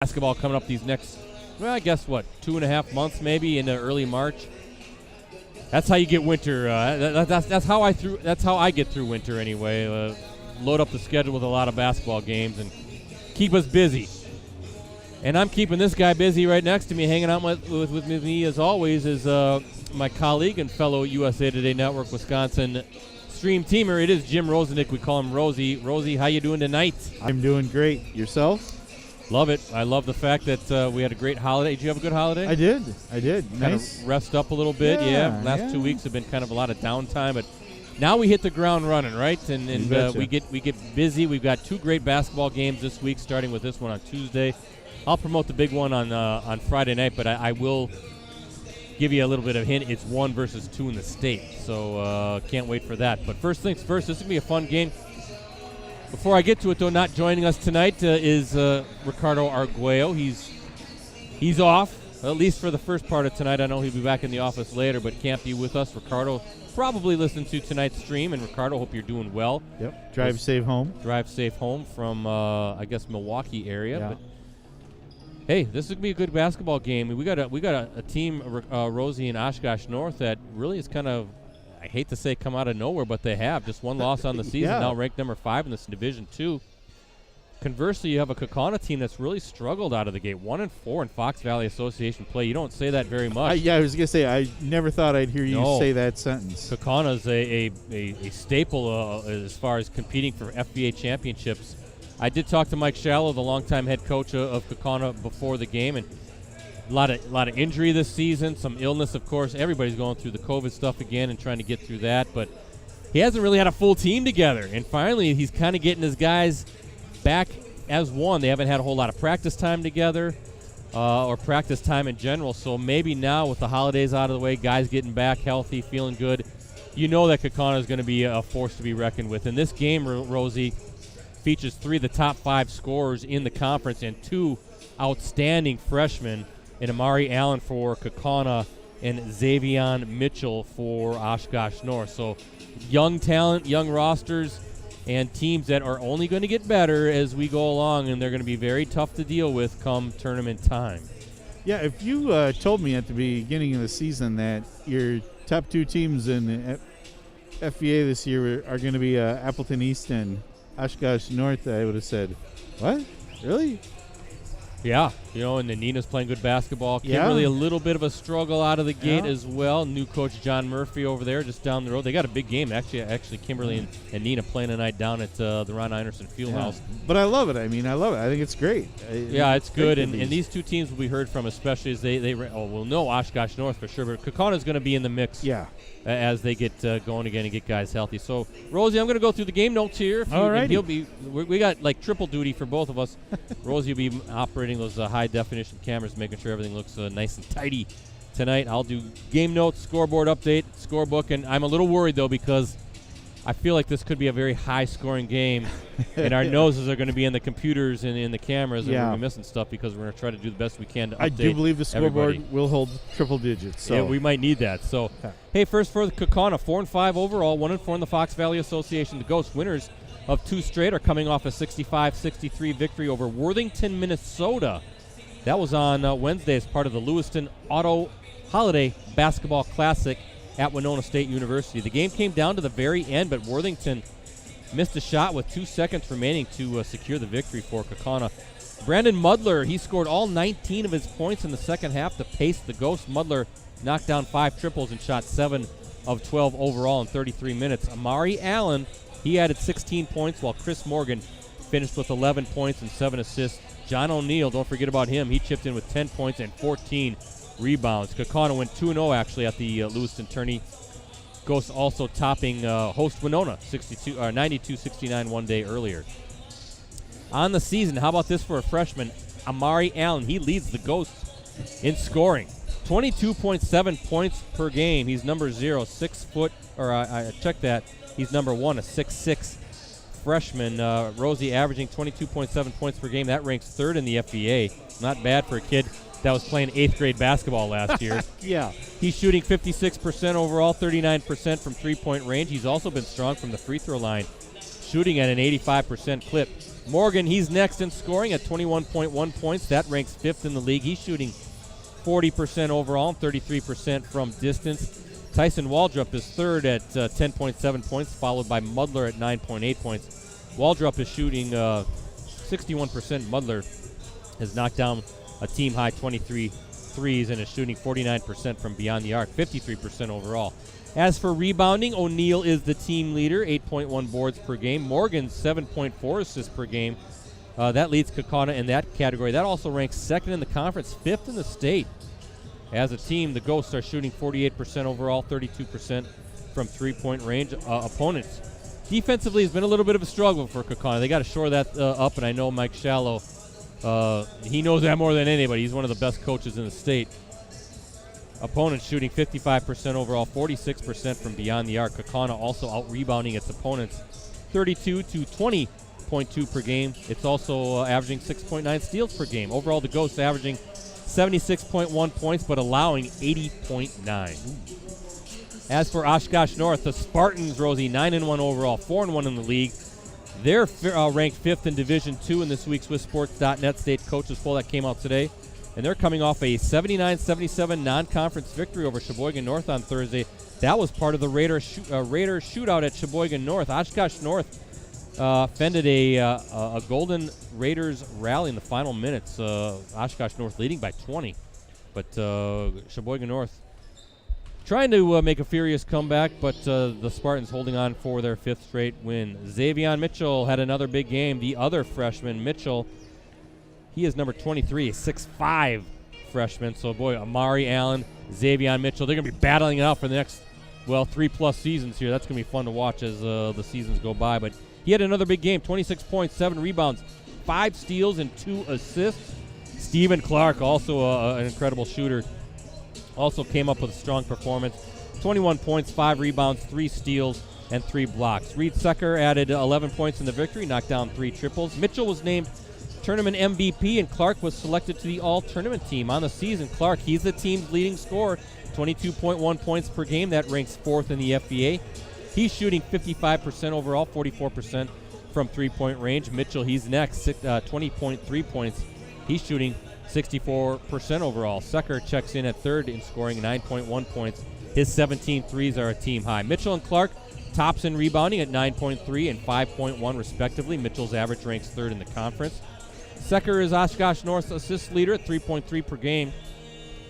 basketball coming up these next, well, I guess, 2.5 months maybe into early March. That's how you get winter. That's how I get through winter anyway. Load up the schedule with a lot of basketball games and keep us busy. And I'm keeping this guy busy right next to me, hanging out with me as always, is my colleague and fellow USA Today Network Wisconsin stream teamer. It is Jim Rosandick. We call him Rosie. Rosie, how you doing tonight? I'm doing great. Yourself? Love it. I love the fact that we had a great holiday. Did you have a good holiday? I did. Nice. Kind of rest up a little bit. Yeah. Last 2 weeks have been kind of a lot of downtime, but now we hit the ground running, right? And we get busy. We've got 2 great basketball games this week, starting with this one on Tuesday. I'll promote the big one on Friday night, but I will give you a little bit of a hint. It's 1 versus 2 in the state, so can't wait for that. But first things first, this is going to be a fun game. Before I get to it, though, not joining us tonight is Ricardo Arguello. He's off, at least for the first part of tonight. I know he'll be back in the office later, but can't be with us. Ricardo probably listened to tonight's stream, and Ricardo, hope you're doing well. Yep. Drive safe home from, I guess, Milwaukee area. Yeah. But hey, this is going to be a good basketball game. We got a team, Rosie and Oshkosh North, that really is kind of, I hate to say come out of nowhere, but they have. Just one loss on the season, now ranked number 5 in this Division II. Conversely, you have a Kaukauna team that's really struggled out of the gate. 1-4 in Fox Valley Association play. You don't say that very much. I was going to say, I never thought I'd hear you say that sentence. Kaukauna's a staple as far as competing for FBA championships. I did talk to Mike Shallow, the longtime head coach of Kaukauna, before the game, and a lot of injury this season, some illness, of course. Everybody's going through the COVID stuff again and trying to get through that, but he hasn't really had a full team together. And finally, he's kind of getting his guys back as one. They haven't had a whole lot of practice time together or practice time in general. So maybe now with the holidays out of the way, guys getting back healthy, feeling good, you know that Kaukauna is going to be a force to be reckoned with. And this game, Rosie, features 3 of the top 5 scorers in the conference and 2 outstanding freshmen in Amari Allen for Kaukauna and Xavion Mitchell for Oshkosh North. So young talent, young rosters, and teams that are only going to get better as we go along, and they're going to be very tough to deal with come tournament time. Yeah, if you told me at the beginning of the season that your top 2 teams in FBA this year are going to be Appleton East and Oshkosh North, I would have said, what? Really? Yeah, and then Nina's playing good basketball. Kimberly, a little bit of a struggle out of the gate as well. New coach John Murphy over there just down the road. They got a big game. Actually Kimberly and Nina playing tonight down at the Ron Einerson Fieldhouse. But I love it. I love it. I think it's great. It's good. And these 2 teams will be heard from, especially as we'll know Oshkosh North for sure, but Kaukauna is going to be in the mix as they get going again and get guys healthy. So, Rosie, I'm going to go through the game notes here. All right. We got like triple duty for both of us. Rosie will be operating those high-definition cameras, making sure everything looks nice and tidy tonight. I'll do game notes, scoreboard update, scorebook, and I'm a little worried, though, because I feel like this could be a very high-scoring game, and our noses are going to be in the computers and in the cameras, and we're going to be missing stuff because we're going to try to do the best we can to update. I do believe the scoreboard will hold triple digits. So. Yeah, we might need that. So, hey, first for the Kaukauna, 4-5 overall, 1-4 in the Fox Valley Association. The Ghosts, winners of 2 straight, are coming off a 65-63 victory over Worthington, Minnesota. That was on Wednesday as part of the Lewiston Auto Holiday Basketball Classic at Winona State University. The game came down to the very end, but Worthington missed a shot with 2 seconds remaining to secure the victory for Kaukauna. Brandon Mudler, he scored all 19 of his points in the second half to pace the Ghosts. Mudler knocked down 5 triples and shot 7 of 12 overall in 33 minutes. Amari Allen, he added 16 points, while Chris Morgan finished with 11 points and 7 assists. John O'Neill, don't forget about him. He chipped in with 10 points and 14 rebounds. Kaukauna went 2-0 actually at the Lewiston tourney. Ghosts also topping host Winona 92-69 one day earlier. On the season, how about this for a freshman? Amari Allen, he leads the Ghosts in scoring. 22.7 points per game. He's number 0, 6 foot, or I checked that. He's number 1, a 6'6" freshman. Rosie averaging 22.7 points per game. That ranks 3rd in the FBA. Not bad for a kid that was playing 8th grade basketball last year. Yeah. He's shooting 56% overall, 39% from 3-point range. He's also been strong from the free throw line, shooting at an 85% clip. Morgan, he's next in scoring at 21.1 points. That ranks 5th in the league. He's shooting 40% overall and 33% from distance. Tyson Waldrop is third at 10.7 points, followed by Mudler at 9.8 points. Waldrop is shooting 61%. Mudler has knocked down a team-high 23 threes and is shooting 49% from beyond the arc, 53% overall. As for rebounding, O'Neill is the team leader, 8.1 boards per game. Morgan's 7.4 assists per game. That leads Kaukauna in that category. That also ranks 2nd in the conference, 5th in the state. As a team, the Ghosts are shooting 48% overall, 32% from three-point range. Opponents defensively has been a little bit of a struggle for Kaukauna. They got to shore that up, and I know Mike Shallow, he knows that more than anybody. He's one of the best coaches in the state. Opponents shooting 55% overall, 46% from beyond the arc. Kaukauna also out-rebounding its opponents 32 to 20.2 per game. It's also averaging 6.9 steals per game. Overall, the Ghosts averaging 76.1 points, but allowing 80.9. As for Oshkosh North, the Spartans, Rosie, 9-1 overall, 4-1 in the league. They're ranked 5th in Division II in this week's SwissSports.net state coaches poll that came out today. And they're coming off a 79-77 non-conference victory over Sheboygan North on Thursday. That was part of the Raider shootout at Sheboygan North. Oshkosh North fended a Golden Raiders rally in the final minutes. Oshkosh North leading by 20. But Sheboygan North trying to make a furious comeback, but the Spartans holding on for their 5th straight win. Xavier Mitchell had another big game. The other freshman, Mitchell, he is number 23, a 6'5" freshman. So, boy, Amari Allen, Xavier Mitchell, they're going to be battling it out for the next, 3+ seasons here. That's going to be fun to watch as the seasons go by. But he had another big game, 26 points, 7 rebounds, 5 steals, and 2 assists. Stephen Clark, also an incredible shooter, also came up with a strong performance. 21 points, 5 rebounds, 3 steals, and 3 blocks. Reed Secker added 11 points in the victory, knocked down 3 triples. Mitchell was named tournament MVP, and Clark was selected to the all-tournament team. On the season, Clark, he's the team's leading scorer, 22.1 points per game. That ranks 4th in the FBA. He's shooting 55% overall, 44% from three-point range. Mitchell, he's next, 20.3 points. He's shooting 64% overall. Secker checks in at 3rd in scoring, 9.1 points. His 17 threes are a team high. Mitchell and Clark tops in rebounding at 9.3 and 5.1 respectively. Mitchell's average ranks 3rd in the conference. Secker is Oshkosh North's assist leader at 3.3 per game.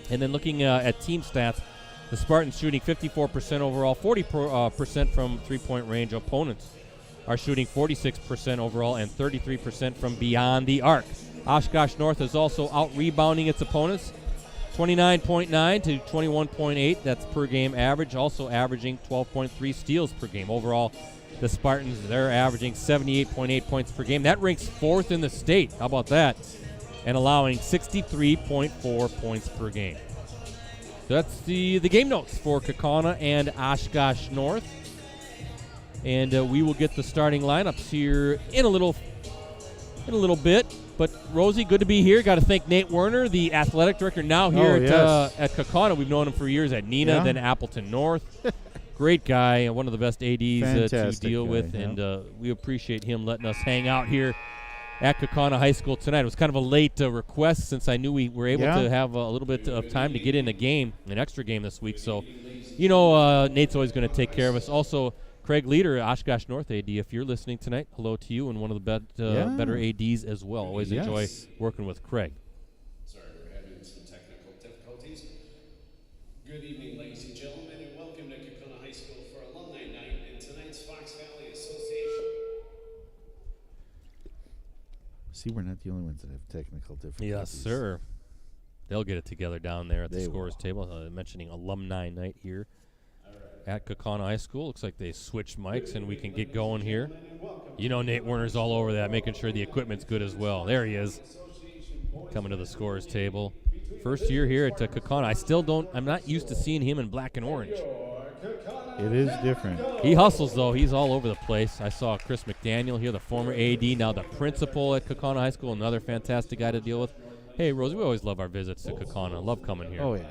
And then looking at team stats, the Spartans shooting 54% overall, 40% from three-point range. Opponents are shooting 46% overall and 33% from beyond the arc. Oshkosh North is also out-rebounding its opponents, 29.9 to 21.8. That's per game average, also averaging 12.3 steals per game. Overall, the Spartans, they're averaging 78.8 points per game. That ranks 4th in the state. How about that? And allowing 63.4 points per game. So that's the game notes for Kaukauna and Oshkosh North. And we will get the starting lineups here in a little bit. But, Rosie, good to be here. Got to thank Nate Werner, the athletic director, now here at Kaukauna. We've known him for years at Neenah, then Appleton North. Great guy and one of the best ADs to deal with. Yeah. And we appreciate him letting us hang out here at Kaukauna High School tonight. It was kind of a late request since I knew we were able to have a little bit of time to get in an extra game this week. So, Nate's always going to take care of us. Also, Craig Leader, Oshkosh North AD, if you're listening tonight, hello to you, and one of the better ADs as well. Always enjoy working with Craig. Sorry, we're having some technical difficulties. Good evening, ladies and gentlemen, and welcome to Kaukauna High School for Alumni Night and tonight's Fox Valley Association. See, we're not the only ones that have technical difficulties. Yes, sir. They'll get it together down there at the scores table. Mentioning Alumni Night here at Kaukauna High School. Looks like they switched mics and we can get going here. Nate Werner's all over that, making sure the equipment's good as well. There he is, coming to the scores table. First year here at Kaukauna. I'm not used to seeing him in black and orange. It is different. He hustles, though. He's all over the place. I saw Chris McDaniel here, the former AD, now the principal at Kaukauna High School, another fantastic guy to deal with. Hey, Rosie, we always love our visits to Kaukauna. Love coming here. Oh, yeah.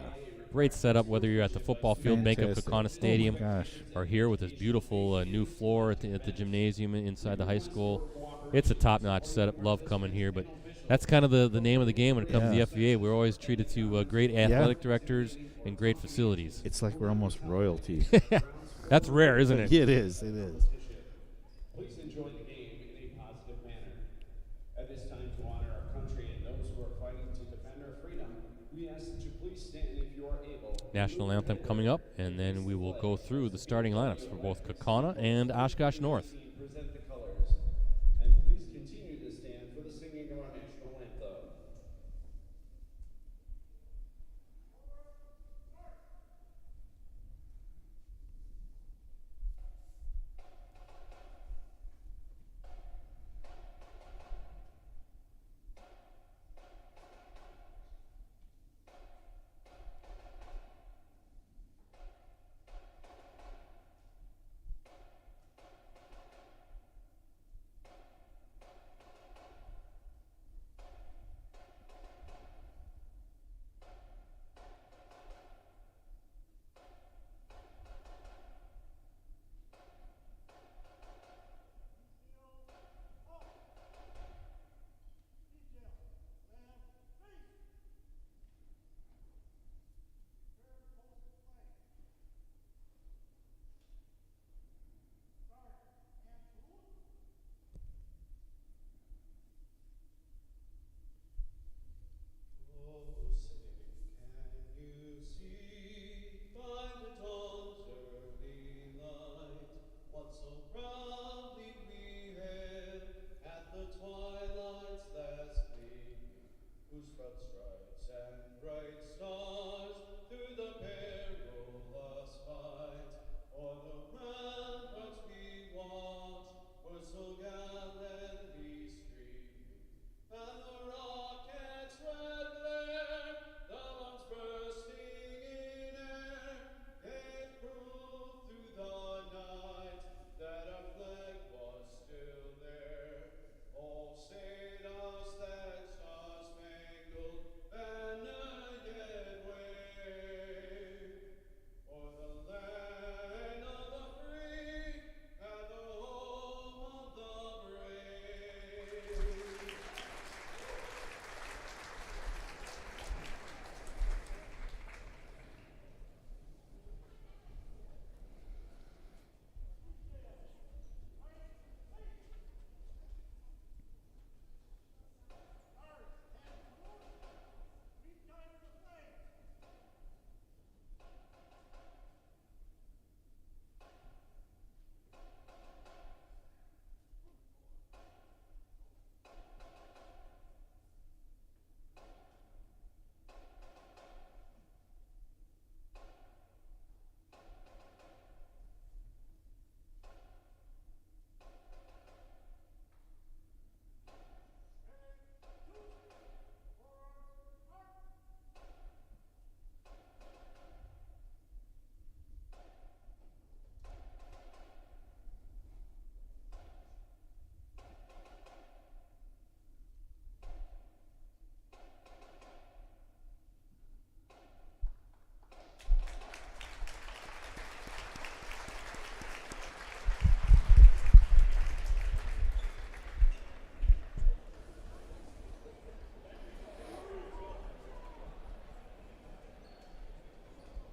Great setup, whether you're at the football field, Bank of Kaukauna Stadium, or here with this beautiful new floor at the gymnasium inside the high school. It's a top-notch setup. Love coming here, but that's kind of the name of the game when it comes to the FVA. We're always treated to great athletic directors and great facilities. It's like we're almost royalty. That's rare, isn't it? It is. It is. Please enjoy the game in a positive manner. At this time, to honor our country and those who are fighting to defend our freedom, we ask that you please stand if you are able. National anthem coming up, and then we will go through the starting lineups for both Kaukauna and Oshkosh North. Present the colors, and please continue to stand for the singing of our national anthem.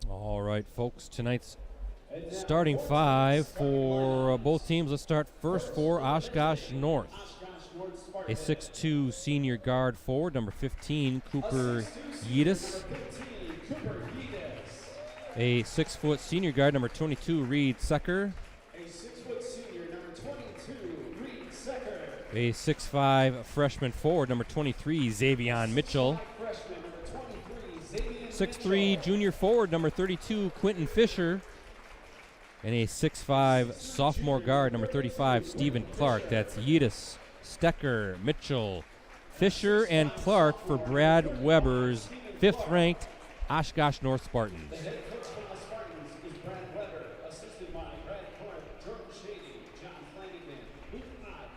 All right, folks, tonight's starting five for both teams. Let's start first for Oshkosh North. A 6'2 senior guard forward, number 15, Cooper Yedis. A 6 foot senior guard, number 22, Reed Secker. A 6 foot senior, number 22, Reed Secker. A 6'5 freshman forward, number 23, Xavion Mitchell. 6'3 junior forward, number 32, Quentin Fisher. And a 6'5 sophomore guard, number 35, Stephen Clark. That's Yedis, Stecker, Mitchell, Fisher, and Clark for Brad Weber's 5th-ranked Oshkosh North Spartans. The head coach for the Spartans is Brad Weber, assisted by Brad Clark, Jordan Shady, John Flanagan, Luke Knott,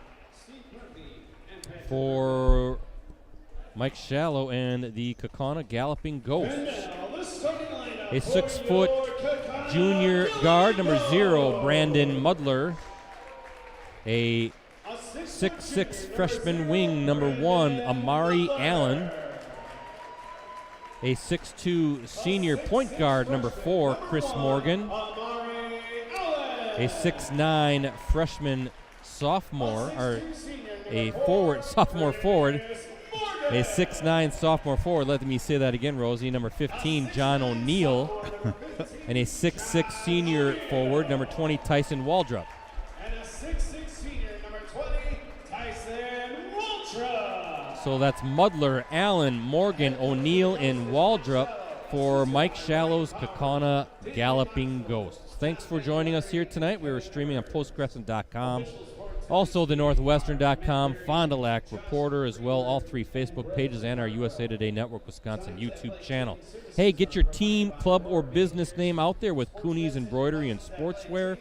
Steve Murphy, and Patrick. For Mike Shallow and the Kaukauna Galloping Ghosts. A 6 foot junior guard, number 0, Brandon Mudler. A 6'6 freshman wing, number 1, Amari Allen. A 6'2 senior point guard, number 4, Chris Morgan. A 6'9 freshman sophomore, or a sophomore forward. A 6'9 sophomore forward. Let me say that again, Rosie. Number 15, John O'Neill. And a 6'6 senior forward, number 20, Tyson Waldrop. And a 6'6 senior, number 20, Tyson Waldrop. So that's Mudler, Allen, Morgan, O'Neill, and Waldrop for Mike Shallow's Kaukauna Galloping Ghosts. Thanks for joining us here tonight. We were streaming on postcrescent.com. Also, the Northwestern.com, Fond du Lac Reporter as well, all 3 Facebook pages, and our USA Today Network Wisconsin YouTube channel. Hey, get your team, club, or business name out there with Cooney's Embroidery and Sportswear.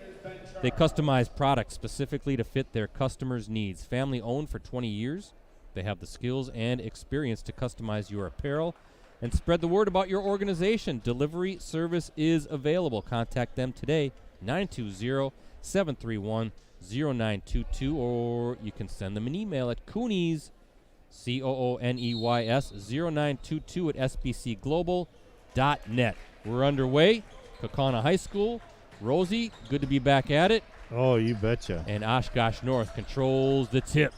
They customize products specifically to fit their customers' needs. Family-owned for 20 years, they have the skills and experience to customize your apparel and spread the word about your organization. Delivery service is available. Contact them today, 920-731-0922, or you can send them an email at Cooney's, COONEYS 0922 at sbcglobal.net. We're underway. Kaukauna High School. Rosie, good to be back at it. Oh, you betcha. And Oshkosh North controls the tip.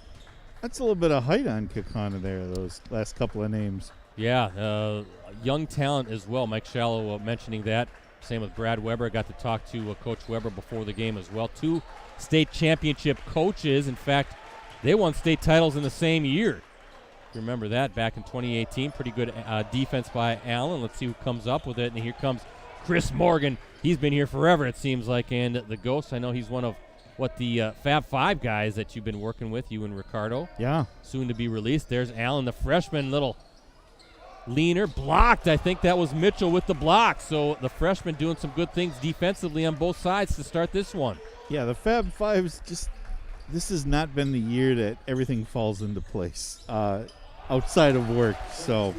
That's a little bit of height on Kaukauna there, those last couple of names. Yeah, young talent as well. Mike Shallow mentioning that. Same with Brad Weber. I got to talk to Coach Weber before the game as well. 2 state championship coaches. In fact, they won state titles in the same year. Remember that back in 2018. Pretty good defense by Allen. Let's see who comes up with it. And here comes Chris Morgan. He's been here forever, it seems like. And the Ghosts, I know he's one of the Fab 5 guys that you've been working with, you and Ricardo. Yeah. Soon to be released. There's Allen, the freshman, little leaner, blocked. I think that was Mitchell with the block. So the freshman doing some good things defensively on both sides to start this one. Yeah, the Fab Fives this has not been the year that everything falls into place outside of work. So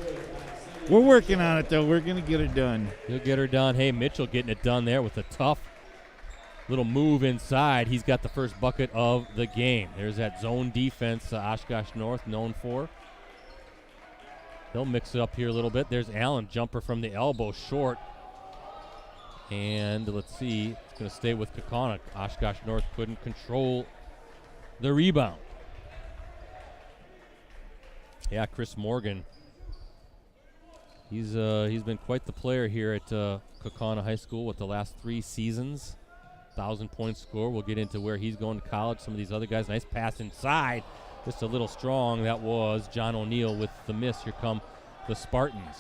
we're working on it, though. We're going to get it done. He'll get her done. Hey, Mitchell getting it done there with a tough little move inside. He's got the first bucket of the game. There's that zone defense Oshkosh North known for. They'll mix it up here a little bit. There's Allen, jumper from the elbow, short. And let's see, it's going to stay with Kaukauna. Oshkosh North couldn't control the rebound. Yeah, Chris Morgan. He's been quite the player here at Kaukauna High School with the last 3 seasons. 1,000-point score. We'll get into where he's going to college. Some of these other guys. Nice pass inside. Just a little strong. That was John O'Neill with the miss. Here come the Spartans.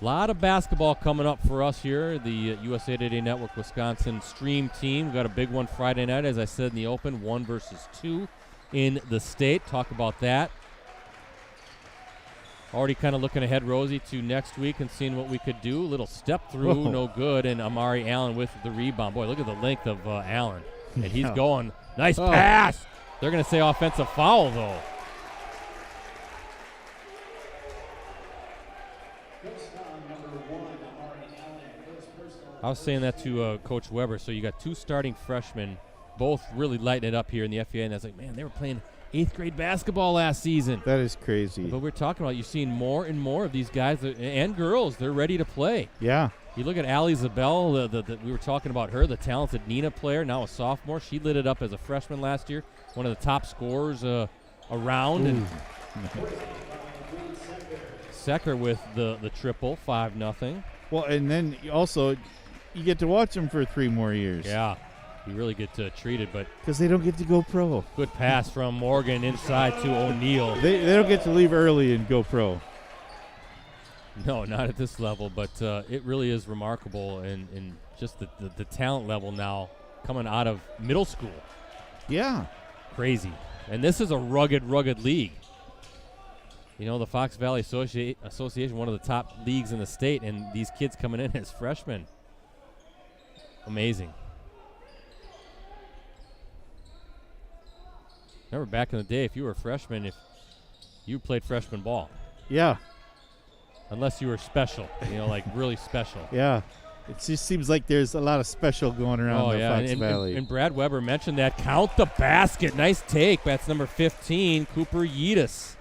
A lot of basketball coming up for us here. The USA Today Network Wisconsin stream team. We've got a big one Friday night, as I said in the open. 1 versus 2 in the state. Talk about that. Already kind of looking ahead, Rosie, to next week and seeing what we could do. A little step through, no good, and Amari Allen with the rebound. Boy, look at the length of Allen. And he's going. Nice pass. They're going to say offensive foul, though. I was saying that to Coach Weber. So you got 2 starting freshmen, both really lighting it up here in the FBA. And I was like, man, they were playing 8th grade basketball last season. That is crazy. But we're talking about, you're seeing more and more of these guys and girls. They're ready to play. Yeah. You look at Allie Zabel. We were talking about her, the talented Nina player, now a sophomore. She lit it up as a freshman last year. One of the top scorers around. And Secker with the triple, 5-0. Well, and then also you get to watch them for 3 more years. Yeah. You really get treated, but because they don't get to go pro. Good pass from Morgan inside to O'Neill. They don't get to leave early and go pro. No, not at this level, but it really is remarkable, and just the talent level now coming out of middle school. Yeah. Crazy. And this is a rugged league. You know, the Fox Valley Association, one of the top leagues in the state, and these kids coming in as freshmen. Amazing. Remember back in the day, if you were a freshman, if you played freshman ball. Yeah. Unless you were special, like really special. Yeah. It just seems like there's a lot of special going around the Fox Valley. And Brad Weber mentioned that. Count the basket. Nice take. That's number 15, Cooper Yeatus.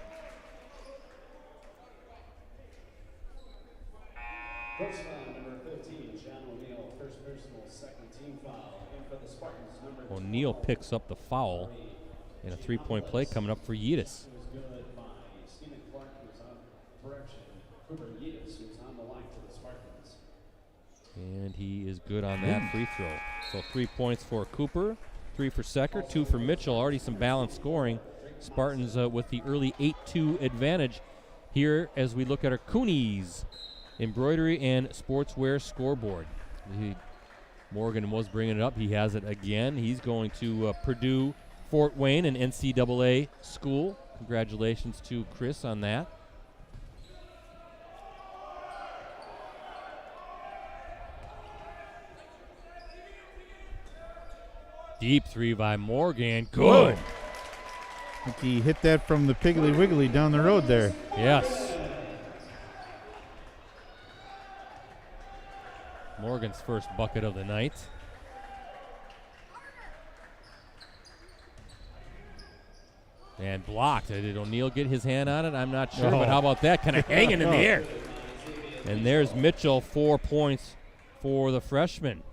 First foul, number 15, John O'Neill, first personal, second team foul. And for the Spartans, number O'Neill picks up the foul. And a three-point play coming up for Yeatus. It was good by Stephen Clark, who was on correction. Cooper Yeatus, who's on the line for the Spartans. And he is good on that free throw. So 3 points for Cooper, 3 for Secker, 2 for Mitchell. Already some balanced scoring. Spartans with the early 8-2 advantage here as we look at our Coonies embroidery and sportswear scoreboard. Morgan was bringing it up. He has it again. He's going to Purdue Fort Wayne, an NCAA school. Congratulations to Chris on that. Deep three by Morgan. Good. I think he hit that from the Piggly Wiggly down the road there. Yes. Morgan's first bucket of the night. And blocked. Did O'Neill get his hand on it? I'm not sure, but how about that? Kind of hanging in the air. And there's Mitchell, 4 points for the freshman.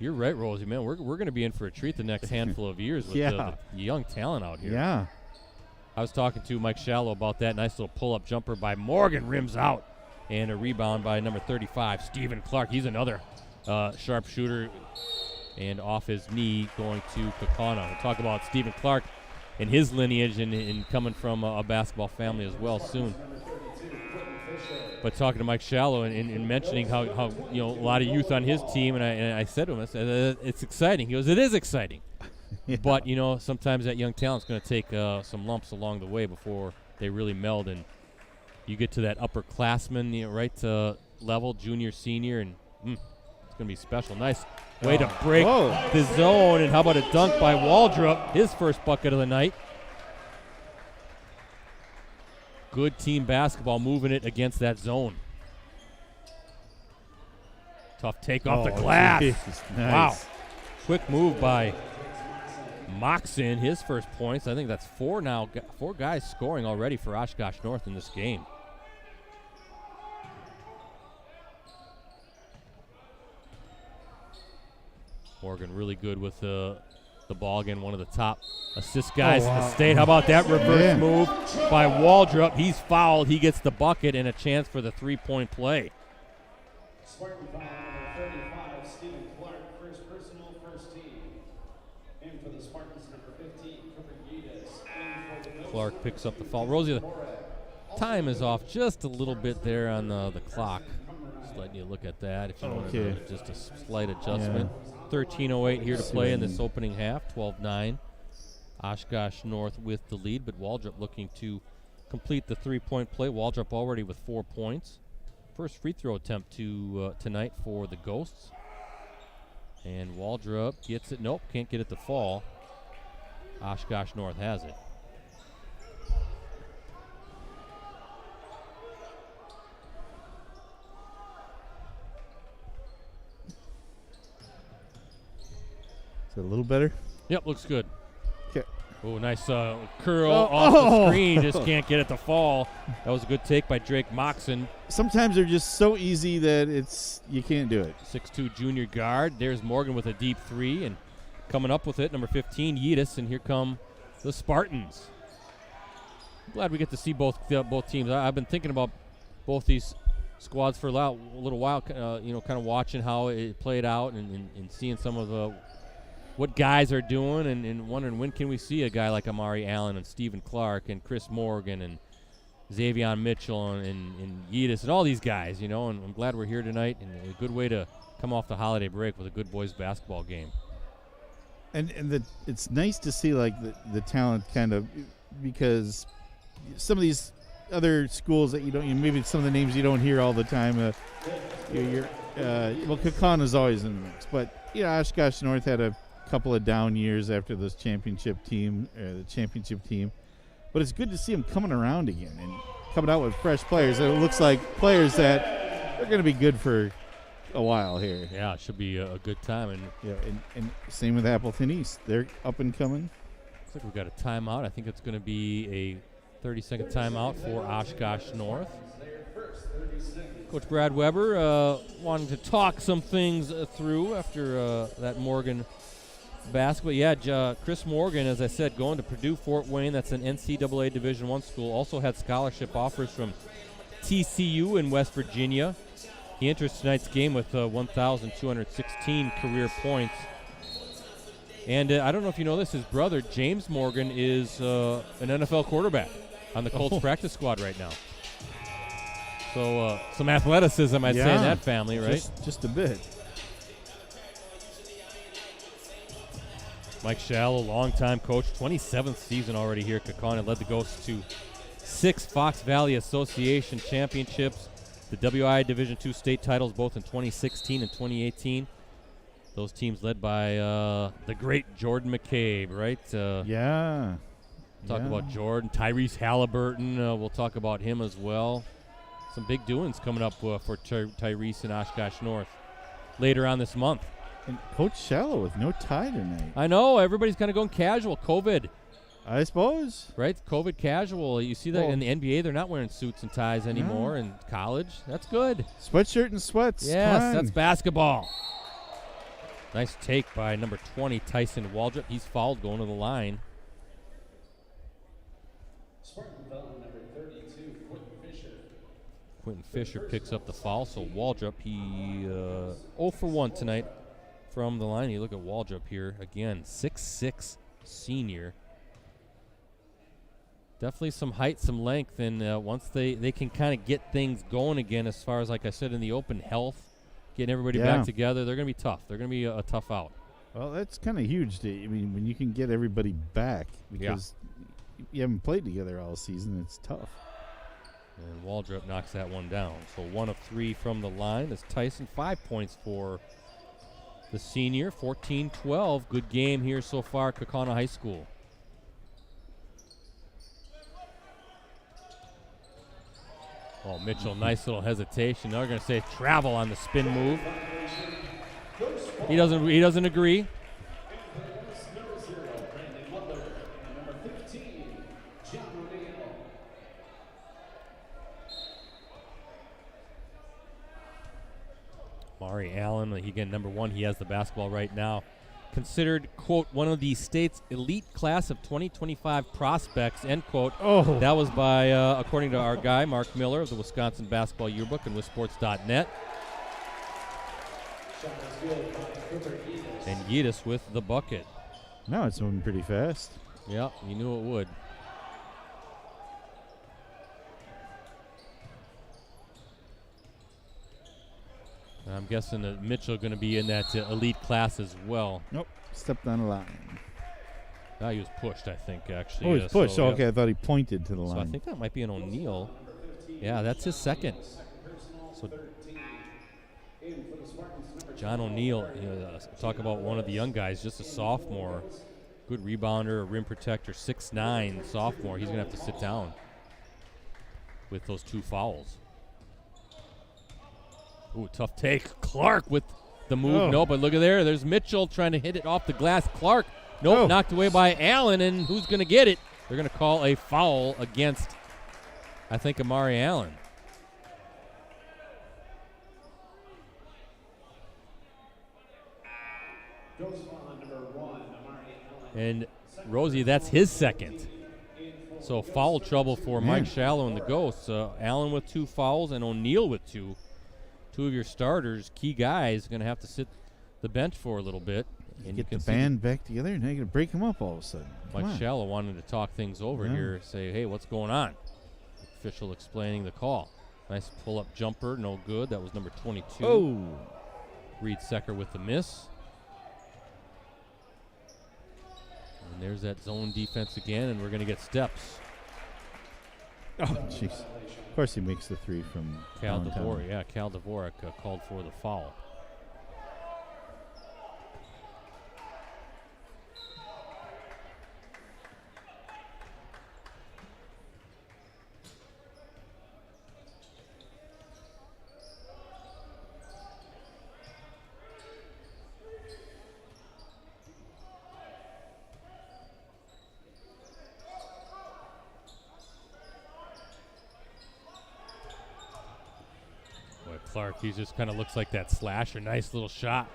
You're right, Rosie, man. We're going to be in for a treat the next handful of years with the young talent out here. Yeah. I was talking to Mike Shallow about that. Nice little pull-up jumper by Morgan, rims out. And a rebound by number 35, Stephen Clark. He's another sharp shooter. And off his knee going to Kaukauna. We'll talk about Stephen Clark and his lineage and coming from a basketball family as well soon. But talking to Mike Shallow and mentioning how a lot of youth on his team, and I said to him, I said, it's exciting. He goes, it is exciting. Yeah. But, sometimes that young talent's going to take some lumps along the way before they really meld, and you get to that upperclassman level, junior, senior, and it's going to be special. Nice way to break the zone, and how about a dunk by Waldrop, his first bucket of the night. Good team basketball, moving it against that zone. Tough take off the glass. Geez, nice. Wow. Quick move by Moxon, his first points. I think that's 4 now. 4 guys scoring already for Oshkosh North in this game. Morgan really good with the ball again, one of the top assist guys in the state. How about that reverse move by Waldrop? He's fouled. He gets the bucket and a chance for the 3-point play. Spartan foul number 35, Stephen Clark, first personal, first team. And for the Spartans, number 15, Cooper Yeatus. Clark picks up the foul. Rosie, the time is off just a little bit there on the clock. Just letting you look at that if you want to do just a slight adjustment. 13:08 here to play in this opening half, 12-9. Oshkosh North with the lead, but Waldrop looking to complete the 3-point play. Waldrop already with 4 points. First free throw attempt tonight for the Ghosts. And Waldrop gets it. Nope, can't get it to fall. Oshkosh North has it. Is it a little better? Yep, looks good. Okay. Oh, nice curl off the screen. Just can't get it to fall. That was a good take by Drake Moxon. Sometimes they're just so easy that you can't do it. 6'2 junior guard. There's Morgan with a deep 3, and coming up with it, number 15, Yeatus, and here come the Spartans. I'm glad we get to see both teams. I've been thinking about both these squads for a little while, kind of watching how it played out and seeing some of what guys are doing and wondering when can we see a guy like Amari Allen and Stephen Clark and Chris Morgan and Xavier Mitchell and Yeatus and all these guys, and I'm glad we're here tonight, and a good way to come off the holiday break with a good boys basketball game. And it's nice to see the talent kind of, because some of these other schools that maybe some of the names you don't hear all the time. Kaukauna is always in the mix, but Oshkosh North had a couple of down years after the championship team. But it's good to see them coming around again and coming out with fresh players. And it looks like players that are going to be good for a while here. Yeah, it should be a good time. And Yeah, and same with Appleton East. They're up and coming. looks like we've got a timeout. I think it's going to be a 30-second timeout for Oshkosh North. Coach Brad Weber wanting to talk some things through after that Morgan basketball. Yeah, Chris Morgan, as I said, going to Purdue Fort Wayne. That's an NCAA Division I school. Also had scholarship offers from TCU in West Virginia. He enters tonight's game with 1,216 career points. And I don't know if you know this, his brother, James Morgan, is an NFL quarterback on the Colts practice squad right now. So some athleticism, I'd say, in that family, right? Just a bit. Mike Shallow, longtime coach, 27th season already here at Kaukauna, led the Ghosts to 6 Fox Valley Association championships, the WI Division II state titles both in 2016 and 2018. Those teams led by the great Jordan McCabe, right? Talk about Jordan. Tyrese Halliburton, we'll talk about him as well. Some big doings coming up for Tyrese and Oshkosh North later on this month. And Coach Shallow with no tie tonight. I know, everybody's kind of going casual. COVID. I suppose. Right? COVID casual. You see that in the NBA, they're not wearing suits and ties anymore. In college, that's good. Sweatshirt and sweats. Yes, that's basketball. Nice take by number 20, Tyson Waldrop. He's fouled going to the line. Spartan foul number 32, Quentin Fisher. Quentin Fisher picks up the foul, so Waldrop, he 0 for 1 tonight from the line. You look at Waldrop here, again, 6'6", senior. Definitely some height, some length, and once they can kind of get things going again as far as, like I said, in the open health, getting everybody back together, they're going to be tough. They're going to be a tough out. Well, that's kind of huge. When you can get everybody back, because you haven't played together all season, it's tough. And Waldrop knocks that one down. So 1 of 3 from the line. That's Tyson, 5 points for the senior. 14-12. Good game here so far, Kaukauna High School. Oh, Mitchell, nice little hesitation. Now they're going to say travel on the spin move. He doesn't agree. Mari Allen, again, number 1, he has the basketball right now. Considered, quote, one of the state's elite class of 2025 prospects, end quote. Oh. That was by, according to our guy, Mark Miller of the Wisconsin Basketball Yearbook and WisSports.net. And Yedis with the bucket. Now it's moving pretty fast. Yeah, you knew it would. I'm guessing that Mitchell going to be in that elite class as well. Nope, stepped on a line. He was pushed, I think, actually. Oh, he was pushed. Okay, I thought he pointed to the line. So I think that might be an O'Neal. Yeah, that's his second. So John O'Neal, talk about one of the young guys, just a sophomore. Good rebounder, a rim protector, 6'9", sophomore. He's going to have to sit down with those 2 fouls. Ooh, tough take. Clark with the move. No, but look at there. There's Mitchell trying to hit it off the glass. Clark, knocked away by Allen, and who's going to get it? They're going to call a foul against, I think, Amari Allen. And Rosie, that's his second. So foul trouble for Mike Shallow and the Ghosts. Allen with 2 fouls and O'Neal with 2. 2 of your starters, key guys, going to have to sit the bench for a little bit. And get the band back together, and they're going to break them up all of a sudden. Mike Shallow wanted to talk things over here, say, hey, what's going on? Official explaining the call. Nice pull-up jumper, no good. That was number 22. Oh. Reed Secker with the miss. And there's that zone defense again, and we're going to get steps. Oh, jeez. Of course he makes the 3 from Cal Dvorak. Yeah, Cal Dvorak called for the foul. Clark. He just kind of looks like that slasher. Nice little shot.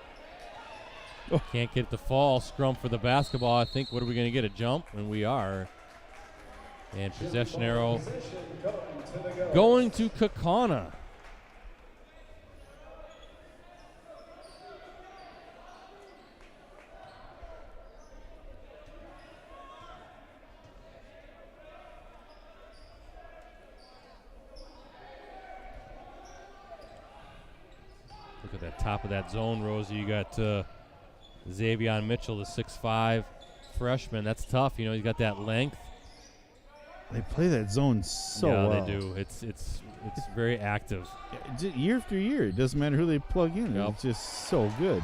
Oh. Can't get the fall. Scrum for the basketball. I think, what are we going to get, a jump? And we are. And possession arrow going to Kaukauna. Look at that top of that zone, Rosie. You got Xavier Mitchell, the 6'5" freshman. That's tough. You know, he's got that length. They play that zone so well. Yeah, they do. It's very active. Year after year, it doesn't matter who they plug in. Yep. It's just so good.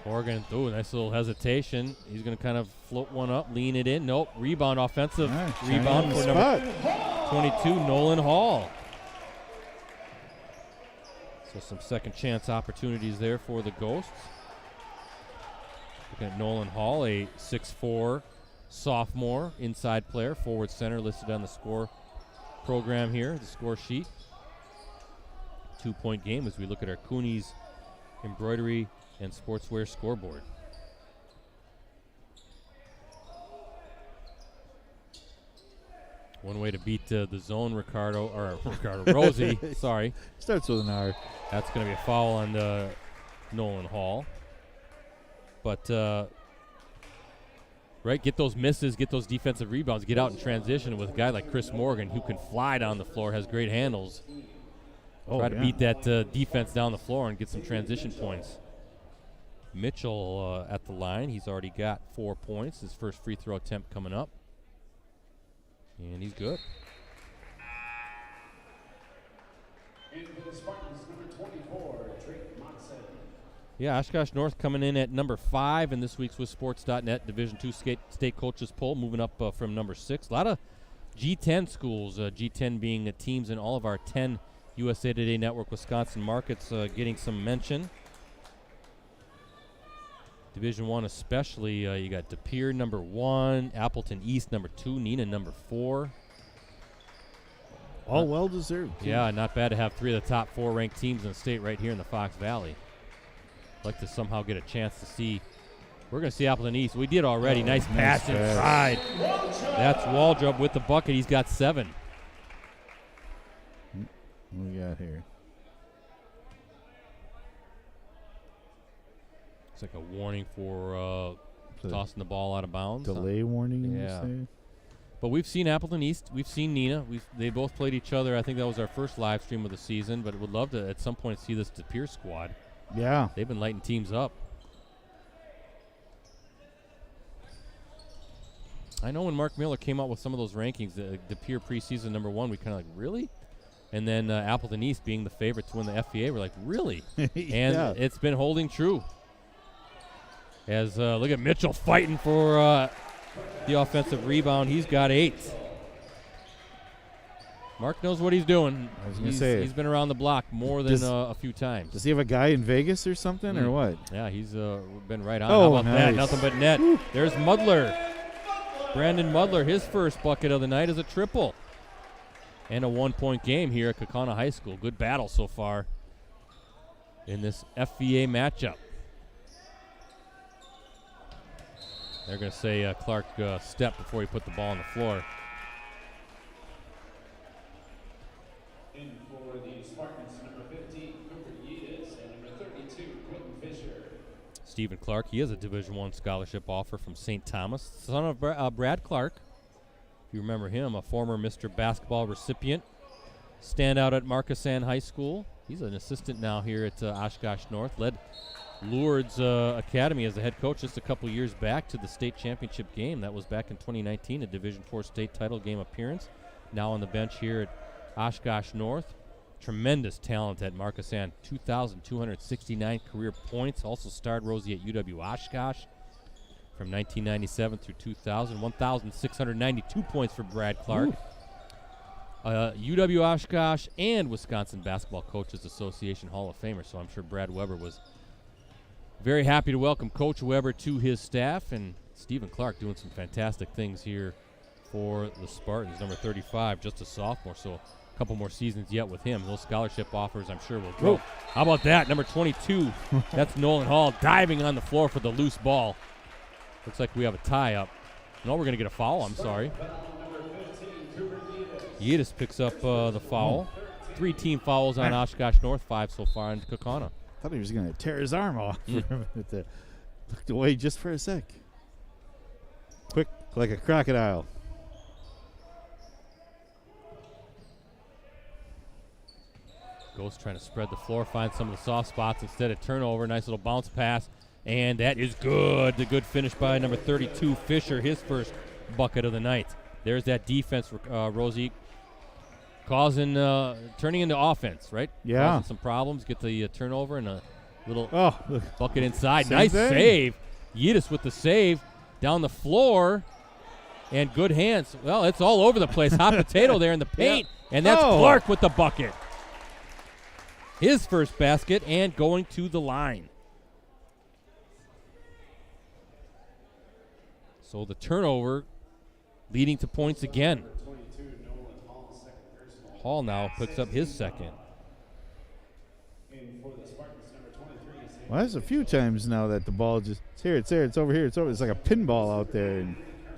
Oregon, nice little hesitation. He's going to kind of float one up, lean it in. Nope, rebound, offensive rebound for number 22, Nolan Hall. So some second chance opportunities there for the Ghosts. Looking at Nolan Hall, a 6'4" sophomore inside player, forward center, listed on the score program here, the score sheet. 2-point game as we look at our Coonies embroidery and sportswear scoreboard. One way to beat the zone, Rosie, sorry. Starts with an R. That's going to be a foul on Nolan Hall. But, right, get those misses, get those defensive rebounds, get out in transition with a guy like Chris Morgan who can fly down the floor, has great handles. Try to beat that defense down the floor and get some transition points. Mitchell at the line. He's already got 4 points. His first free throw attempt coming up. And he's good. And for the Spartans, number 24, Drake Monson. Yeah, Oshkosh North coming in at number 5 in this week's WithSports.net Division II state coaches poll, moving up from number 6. A lot of G10 schools, G10 being teams in all of our 10 USA Today Network Wisconsin markets getting some mention. Division I especially, you got De Pere number 1, Appleton East number 2, Neenah number 4. All well-deserved. Yeah, not bad to have 3 of the top 4 ranked teams in the state right here in the Fox Valley. Like to somehow get a chance to see. We're going to see Appleton East. We did already. Nice pass inside. That's Waldrop with the bucket. He's got 7. What we got here? It's like a warning for tossing the ball out of bounds. Delay warning, yeah. you say? But we've seen Appleton East. We've seen Neenah. They both played each other. I think that was our first live stream of the season, but would love to at some point see this De Pere squad. Yeah. They've been lighting teams up. I know when Mark Miller came out with some of those rankings, De Pere preseason number 1, we kind of like, really? And then Appleton East being the favorite to win the FVA, we're like, really? And it's been holding true. As look at Mitchell fighting for the offensive rebound. He's got 8. Mark knows what he's doing. I was going to say. He's been around the block more than a few times. Does he have a guy in Vegas or something, or what? Yeah, he's been right on. Oh, how about nice. that? Nothing but net. Woo. There's Mudler. Brandon Mudler, his first bucket of the night is a triple. And a 1-point game here at Kaukauna High School. Good battle so far in this FVA matchup. They're going to say Clark stepped before he put the ball on the floor. In for the Spartans, number 15, Cooper Yeatis, and number 32, Quentin Fisher. Stephen Clark, he has a Division I scholarship offer from St. Thomas, son of Brad Clark. If you remember him, a former Mr. Basketball recipient. Standout at Markesan High School. He's an assistant now here at Oshkosh North. Led Lourdes Academy as the head coach just a couple years back to the state championship game. That was back in 2019, a Division IV state title game appearance. Now on the bench here at Oshkosh North. Tremendous talent at Markesan. 2,269 career points. Also starred Rosie at UW Oshkosh from 1997 through 2000. 1,692 points for Brad Clark. UW Oshkosh and Wisconsin Basketball Coaches Association Hall of Famer. So I'm sure Brad Weber was very happy to welcome Coach Weber to his staff. And Stephen Clark doing some fantastic things here for the Spartans. Number 35, just a sophomore. So a couple more seasons yet with him. Those scholarship offers, I'm sure, will grow. How about that? Number 22. That's Nolan Hall diving on the floor for the loose ball. Looks like we have a tie up. No, we're going to get a foul. I'm sorry. Yidis picks up the foul. 3 team fouls on Oshkosh North, 5 so far on Kaukauna. Thought he was going to tear his arm off. Looked away just for a sec. Quick, like a crocodile. Ghost trying to spread the floor, find some of the soft spots instead of turnover. Nice little bounce pass, and that is good. The good finish by number 32, Fisher, his first bucket of the night. There's that defense, Rosie, turning into offense, right? Yeah. Causing some problems, get the turnover and a little bucket inside. Same Nice thing. save. Yidis with the save down the floor, and good hands. Well, it's all over the place. Hot potato there in the paint, and that's Clark with the bucket. His first basket and going to the line. So the turnover leading to points again. Hall now picks up his second. Well, there's a few times now that the ball just, it's here, it's there, it's over here, it's over. It's like a pinball out there. And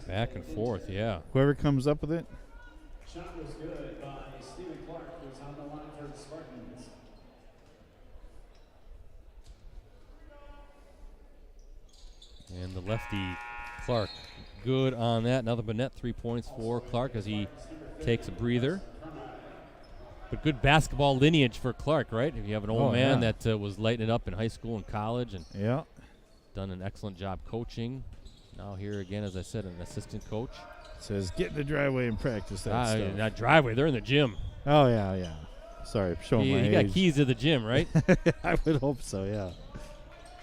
back and forth, yeah. whoever comes up with it. Shot was good by Stephen Clark, who's on the line for the Spartans. And the lefty, Clark, good on that. Nothing but net, 3 points for Clark as he takes a breather. But good basketball lineage for Clark, right? If you have an old man that was lighting it up in high school and college and done an excellent job coaching. Now here again, as I said, an assistant coach. Says, get in the driveway and practice that stuff. Not driveway, they're in the gym. Oh, yeah. Sorry, showing my You age. got keys to the gym, right? I would hope so, yeah.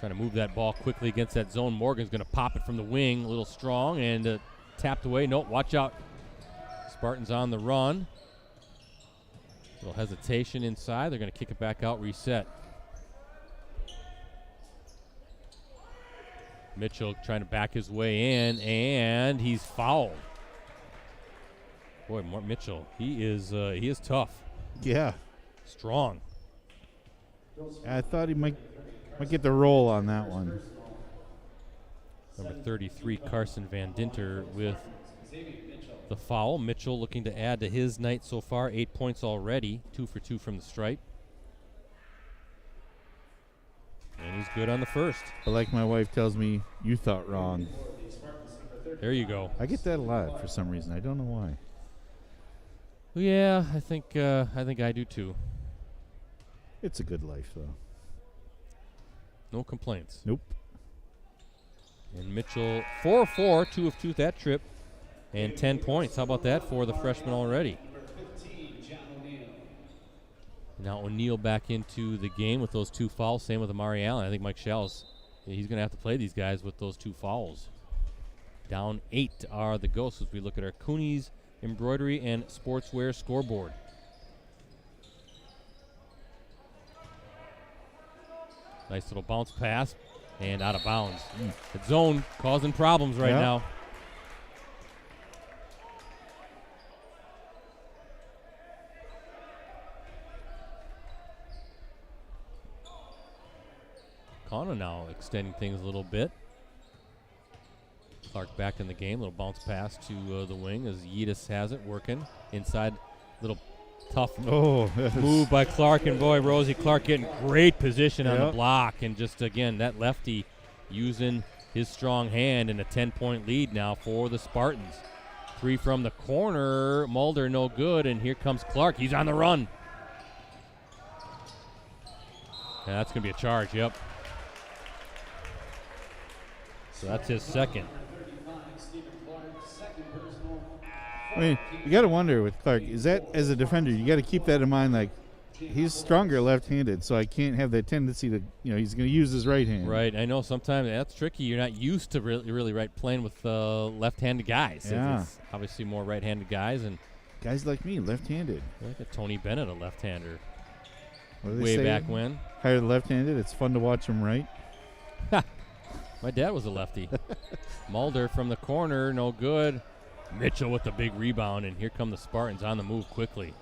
Trying to move that ball quickly against that zone. Morgan's going to pop it from the wing, a little strong, and tapped away. Nope, watch out. Spartans on the run. Little hesitation inside. They're going to kick it back out, reset. Mitchell trying to back his way in, and he's fouled. Boy, Mitchell, he is tough. Yeah. Strong. I thought he might get the roll on that one. Number 33, Carson Van Dinter with the foul. Mitchell looking to add to his night so far. 8 points already. 2 for 2 from the stripe. And he's good on the first. But like my wife tells me, you thought wrong. There you go. I get that a lot for some reason. I don't know why. Yeah, I think I do too. It's a good life, though. No complaints. Nope. And Mitchell, 4 of 4, 2 of 2 that trip, and 10 points. How about that for the freshman already? Now O'Neal back into the game with those 2 fouls. Same with Amari Allen. I think Mike Schell's, he's going to have to play these guys with those 2 fouls. Down 8 are the Ghosts as we look at our Cooney's Embroidery and Sportswear scoreboard. Nice little bounce pass and out of bounds. The zone causing problems right now. Kaukauna now extending things a little bit. Clark back in the game. Little bounce pass to the wing as Yidis has it working. Inside, little tough move by Clark. And boy, Rosie Clark getting great position on the block. And just, again, that lefty using his strong hand in a 10-point lead now for the Spartans. 3 from the corner. Mulder no good. And here comes Clark. He's on the run. Yeah, that's going to be a charge, So that's his second. I mean, you got to wonder with Clark, is that as a defender, you got to keep that in mind, like, he's stronger left-handed, so I can't have that tendency to, he's going to use his right hand. Right, I know sometimes that's tricky. You're not used to really playing with left-handed guys. Yeah. It's obviously more right-handed guys. And guys like me, left-handed. Look at Tony Bennett, a left-hander. What do they Way say? back when. Hire the left-handed, it's fun to watch him right. My dad was a lefty. Mulder from the corner, no good. Mitchell with the big rebound, and here come the Spartans on the move quickly.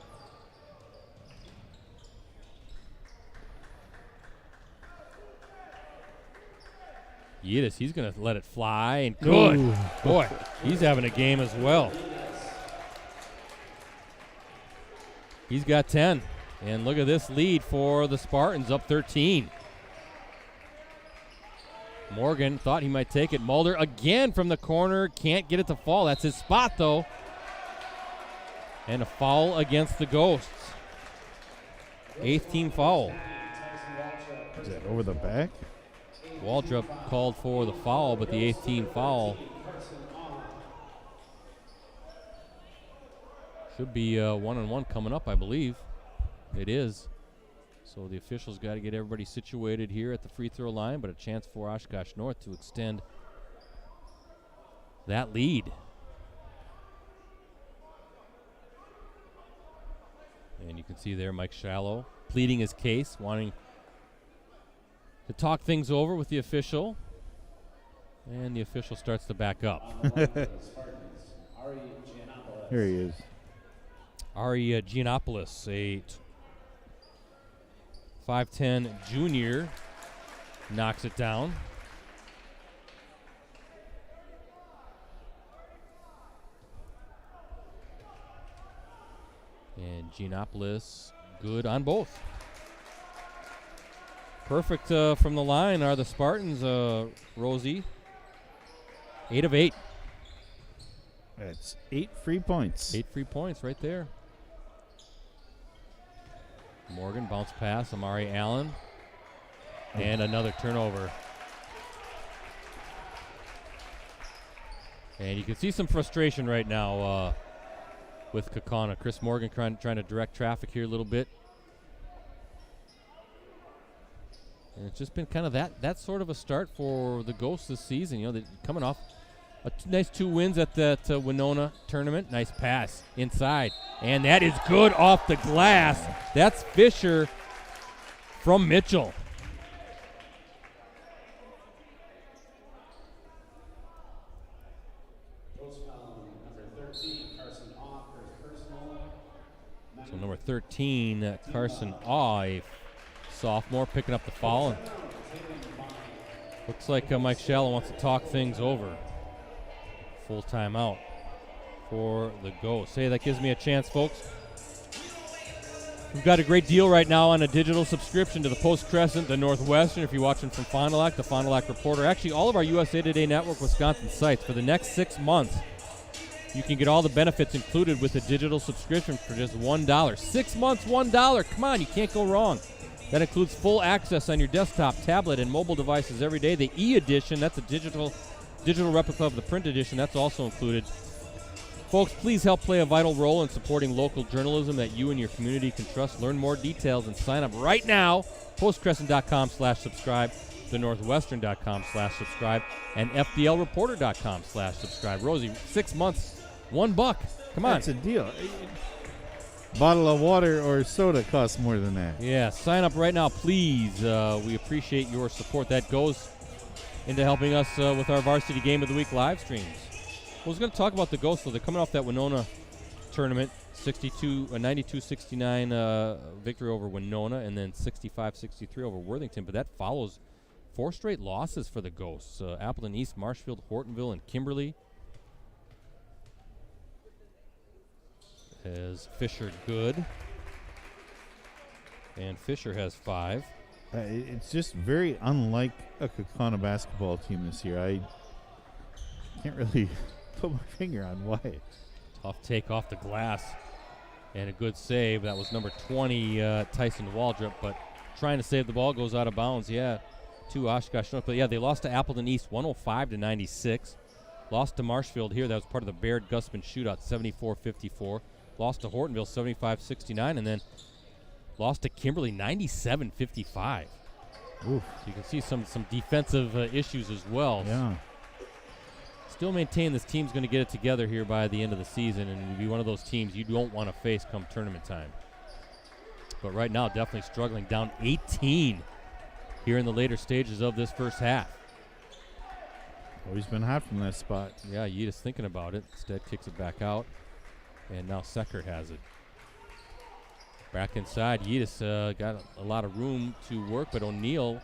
Yidis, he's going to let it fly, and good. Ooh. Boy, he's having a game as well. He's got 10. And look at this lead for the Spartans, up 13. Morgan thought he might take it. Mulder again from the corner. Can't get it to fall. That's his spot, though. And a foul against the Ghosts. 8th team foul. Is that over the back? Waldrop called for the foul, but the 8th team foul should be 1-on-1 coming up, I believe. It is. So the officials got to get everybody situated here at the free throw line, but a chance for Oshkosh North to extend that lead. And you can see there Mike Shallow pleading his case, wanting to talk things over with the official. And the official starts to back up. Here he is. Ari Giannopoulos, a 5'10 junior, knocks it down. And Giannopoulos good on both. Perfect from the line are the Spartans, Rosie. 8 of 8. That's 8 free points. 8 free points right there. Morgan, bounce pass, Amari Allen. And another turnover. And you can see some frustration right now with Kaukauna. Chris Morgan trying to direct traffic here a little bit. And it's just been kind of that sort of a start for the Ghosts this season. You know, they're coming off a nice 2 wins at that Winona tournament. Nice pass inside. And that is good off the glass. That's Fisher from Mitchell. So number 13, Carson Aw, a sophomore, picking up the foul. And looks like Mike Shallow wants to talk things over. Full timeout for the Ghosts. Hey, that gives me a chance, folks. We've got a great deal right now on a digital subscription to the Post Crescent, the Northwestern. If you're watching from Fond du Lac, the Fond du Lac Reporter, actually all of our USA Today Network Wisconsin sites for the next 6 months. You can get all the benefits included with a digital subscription for just $1. 6 months, $1. Come on, you can't go wrong. That includes full access on your desktop, tablet, and mobile devices every day. The e-edition, that's a digital replica of the print edition, that's also included. Folks, please help play a vital role in supporting local journalism that you and your community can trust. Learn more details and sign up right now. postcrescent.com/subscribe, thenorthwestern.com/subscribe, and fdlreporter.com/subscribe. Rosie, 6 months, $1. Come on. That's a deal. Bottle of water or soda costs more than that. Yeah, sign up right now, please. We appreciate your support. That goes into helping us with our Varsity Game of the Week live streams. I was going to talk about the Ghosts, though. They're coming off that Winona tournament, 92-69 victory over Winona, and then 65-63 over Worthington. But that follows 4 straight losses for the Ghosts. Appleton East, Marshfield, Hortonville, and Kimberly. As Fisher good. And Fisher has 5. It's just very unlike a Kaukauna basketball team this year. I can't really put my finger on why. Tough take off the glass and a good save. That was number 20, Tyson Waldrop, but trying to save the ball, goes out of bounds. Yeah, to Oshkosh North. But yeah, they lost to Appleton East 105-96. Lost to Marshfield here. That was part of the Baird Gusman shootout, 74-54. Lost to Hortonville 75-69, and then lost to Kimberly 97-55. So you can see some defensive issues as well. Yeah. Still maintain this team's going to get it together here by the end of the season and be one of those teams you don't want to face come tournament time. But right now, definitely struggling, down 18 here in the later stages of this first half. Always been hot from that spot. Yeah, Yidis thinking about it. Instead kicks it back out, and now Seckert has it. Back inside, Yidis got a lot of room to work, but O'Neal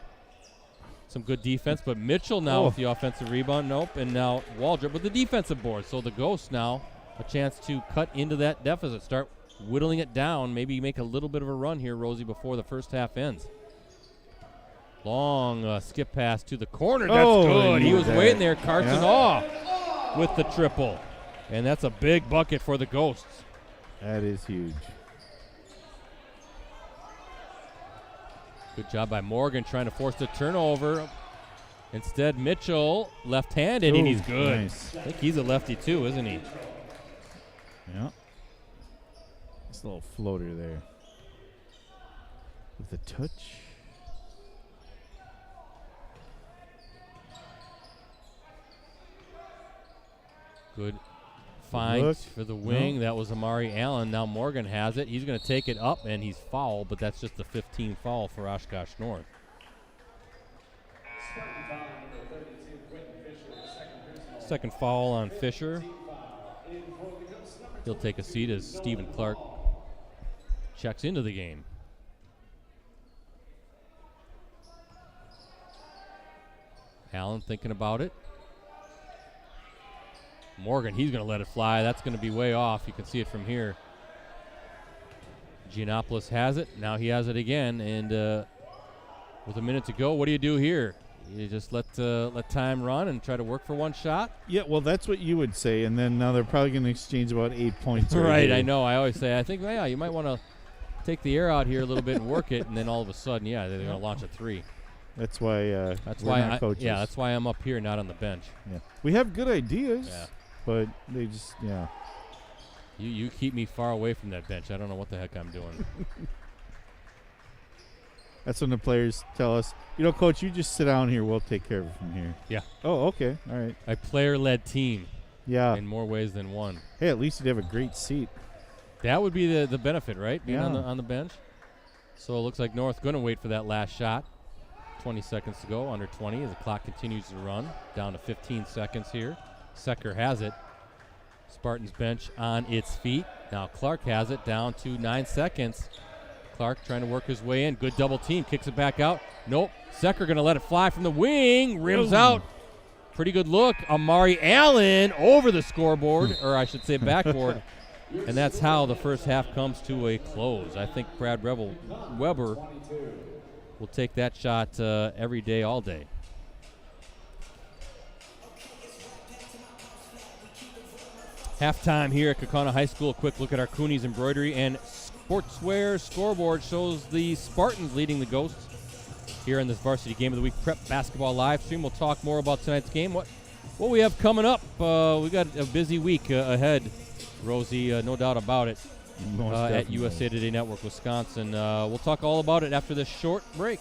Some good defense, but Mitchell now with the offensive rebound. Nope, and now Waldrop with the defensive board. So the Ghosts now a chance to cut into that deficit, start whittling it down, maybe make a little bit of a run here, Rosie, before the first half ends. Long skip pass to the corner. That's good. He was waiting there. Carson off with the triple. And that's a big bucket for the Ghosts. That is huge. Good job by Morgan trying to force the turnover. Instead, Mitchell left-handed, and he's good. Nice. I think he's a lefty too, isn't he? Yeah. This little floater there. With a touch. Good find for the wing. That was Amari Allen. Now Morgan has it. He's going to take it up, and he's fouled, but that's just the 15th foul for Oshkosh North. Second foul on Fisher. He'll take a seat as Stephen Clark checks into the game. Allen thinking about it. Morgan, he's going to let it fly. That's going to be way off. You can see it from here. Giannopoulos has it. Now he has it again. And with a minute to go, what do you do here? You just let time run and try to work for one shot? Yeah, well, that's what you would say. And then now they're probably going to exchange about 8 points. Right, I know. I always say, I think, yeah, you might want to take the air out here a little bit and work it. And then all of a sudden, yeah, they're going to launch a three. That's why that's we're why not coaches. Yeah, that's why I'm up here, not on the bench. Yeah, we have good ideas. Yeah. But they just, You keep me far away from that bench. I don't know what the heck I'm doing. That's when the players tell us, Coach, you just sit down here. We'll take care of it from here. Yeah. Oh, okay. All right. A player-led team. Yeah. In more ways than one. Hey, at least you'd have a great seat. That would be the benefit, right? Being on the bench. So it looks like North going to wait for that last shot. 20 seconds to go, under 20 as the clock continues to run. Down to 15 seconds here. Secker has it. Spartans bench on its feet. Now Clark has it down to 9 seconds. Clark trying to work his way in. Good double team. Kicks it back out. Nope. Secker going to let it fly from the wing. Rims out. Pretty good look. Amari Allen over the scoreboard, or I should say backboard. And that's how the first half comes to a close. I think Brad Weber will take that shot every day, all day. Halftime here at Kaukauna High School. A quick look at our Coonies embroidery and sportswear scoreboard shows the Spartans leading the Ghosts here in this Varsity Game of the Week Prep Basketball live stream. We'll talk more about tonight's game. What we have coming up. We got a busy week ahead, Rosie, no doubt about it, at USA Today Network Wisconsin. We'll talk all about it after this short break.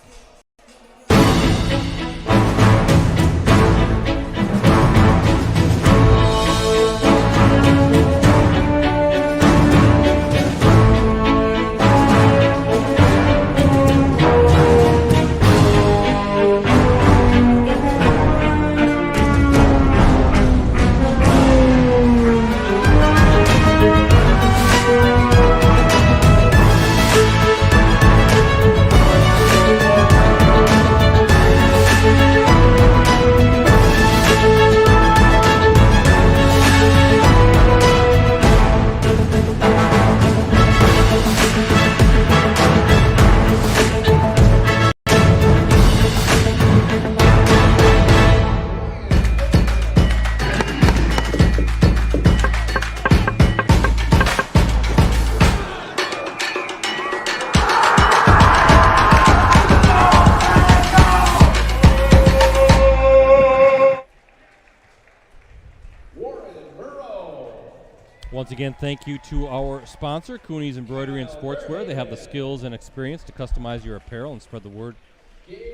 Once again, thank you to our sponsor, Coonies Embroidery and Sportswear. They have the skills and experience to customize your apparel and spread the word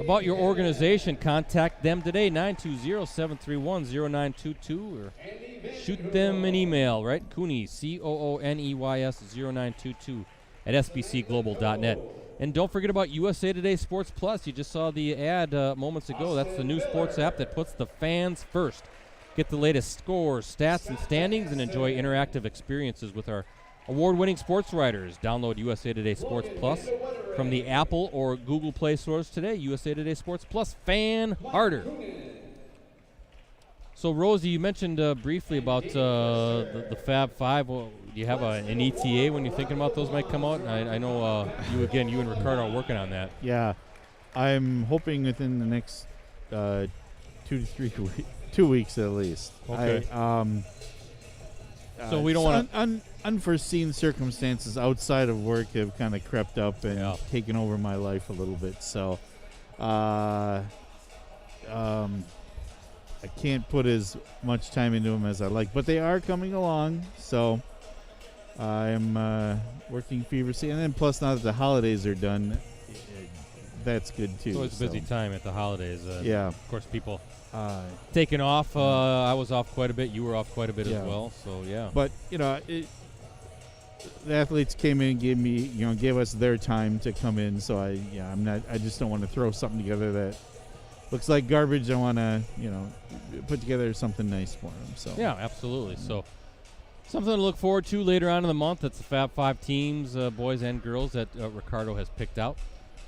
about your organization. Contact them today, 920-731-0922, or shoot them an email, right? Coonies, COONEYS 0922 at sbcglobal.net. And don't forget about USA Today Sports Plus. You just saw the ad moments ago. That's the new sports app that puts the fans first. Get the latest scores, stats, and standings, and enjoy interactive experiences with our award-winning sports writers. Download USA Today Sports Plus from the Apple or Google Play stores today. USA Today Sports Plus fan harder. So, Rosie, you mentioned briefly about the Fab Five. Well, do you have an ETA when you're thinking about those might come out? I know you and Ricardo are working on that. Yeah, I'm hoping within the next 2 to 3 2 weeks at least. Okay. So we don't want to. Unforeseen circumstances outside of work have kind of crept up and taken over my life a little bit. So, I can't put as much time into them as I like, but they are coming along. So, I'm working feverishly, and then plus now that the holidays are done, that's good too. It's always a busy time at the holidays. Yeah. Of course, people taking off. I was off quite a bit. You were off quite a bit Yeah. as well. So yeah. But the athletes came in and gave us their time to come in. So I just don't want to throw something together that looks like garbage. I want to, put together something nice for them. So yeah, absolutely. So something to look forward to later on in the month. That's the Fab Five teams, boys and girls, that Ricardo has picked out,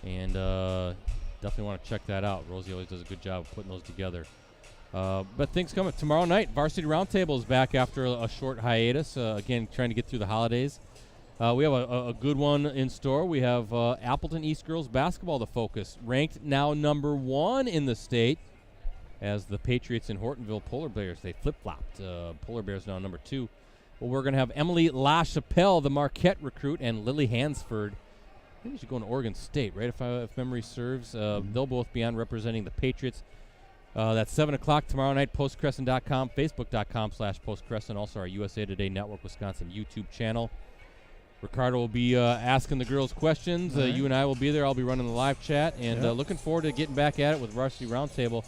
and definitely want to check that out. Rosie always does a good job of putting those together. But things coming tomorrow night. Varsity Roundtable is back after a short hiatus. Again, trying to get through the holidays. We have a good one in store. We have Appleton East girls basketball, the focus, ranked now number 1 in the state, as the Patriots in Hortonville Polar Bears, they flip-flopped. Polar Bears now number 2. Well, we're going to have Emily LaChapelle, the Marquette recruit, and Lily Hansford. I think she's going to Oregon State, right, if memory serves. They'll both be on representing the Patriots. That's 7 o'clock tomorrow night, postcrescent.com, facebook.com/postcrescent, also our USA Today Network Wisconsin YouTube channel. Ricardo will be asking the girls questions. Right. You and I will be there. I'll be running the live chat, and looking forward to getting back at it with Varsity Roundtable.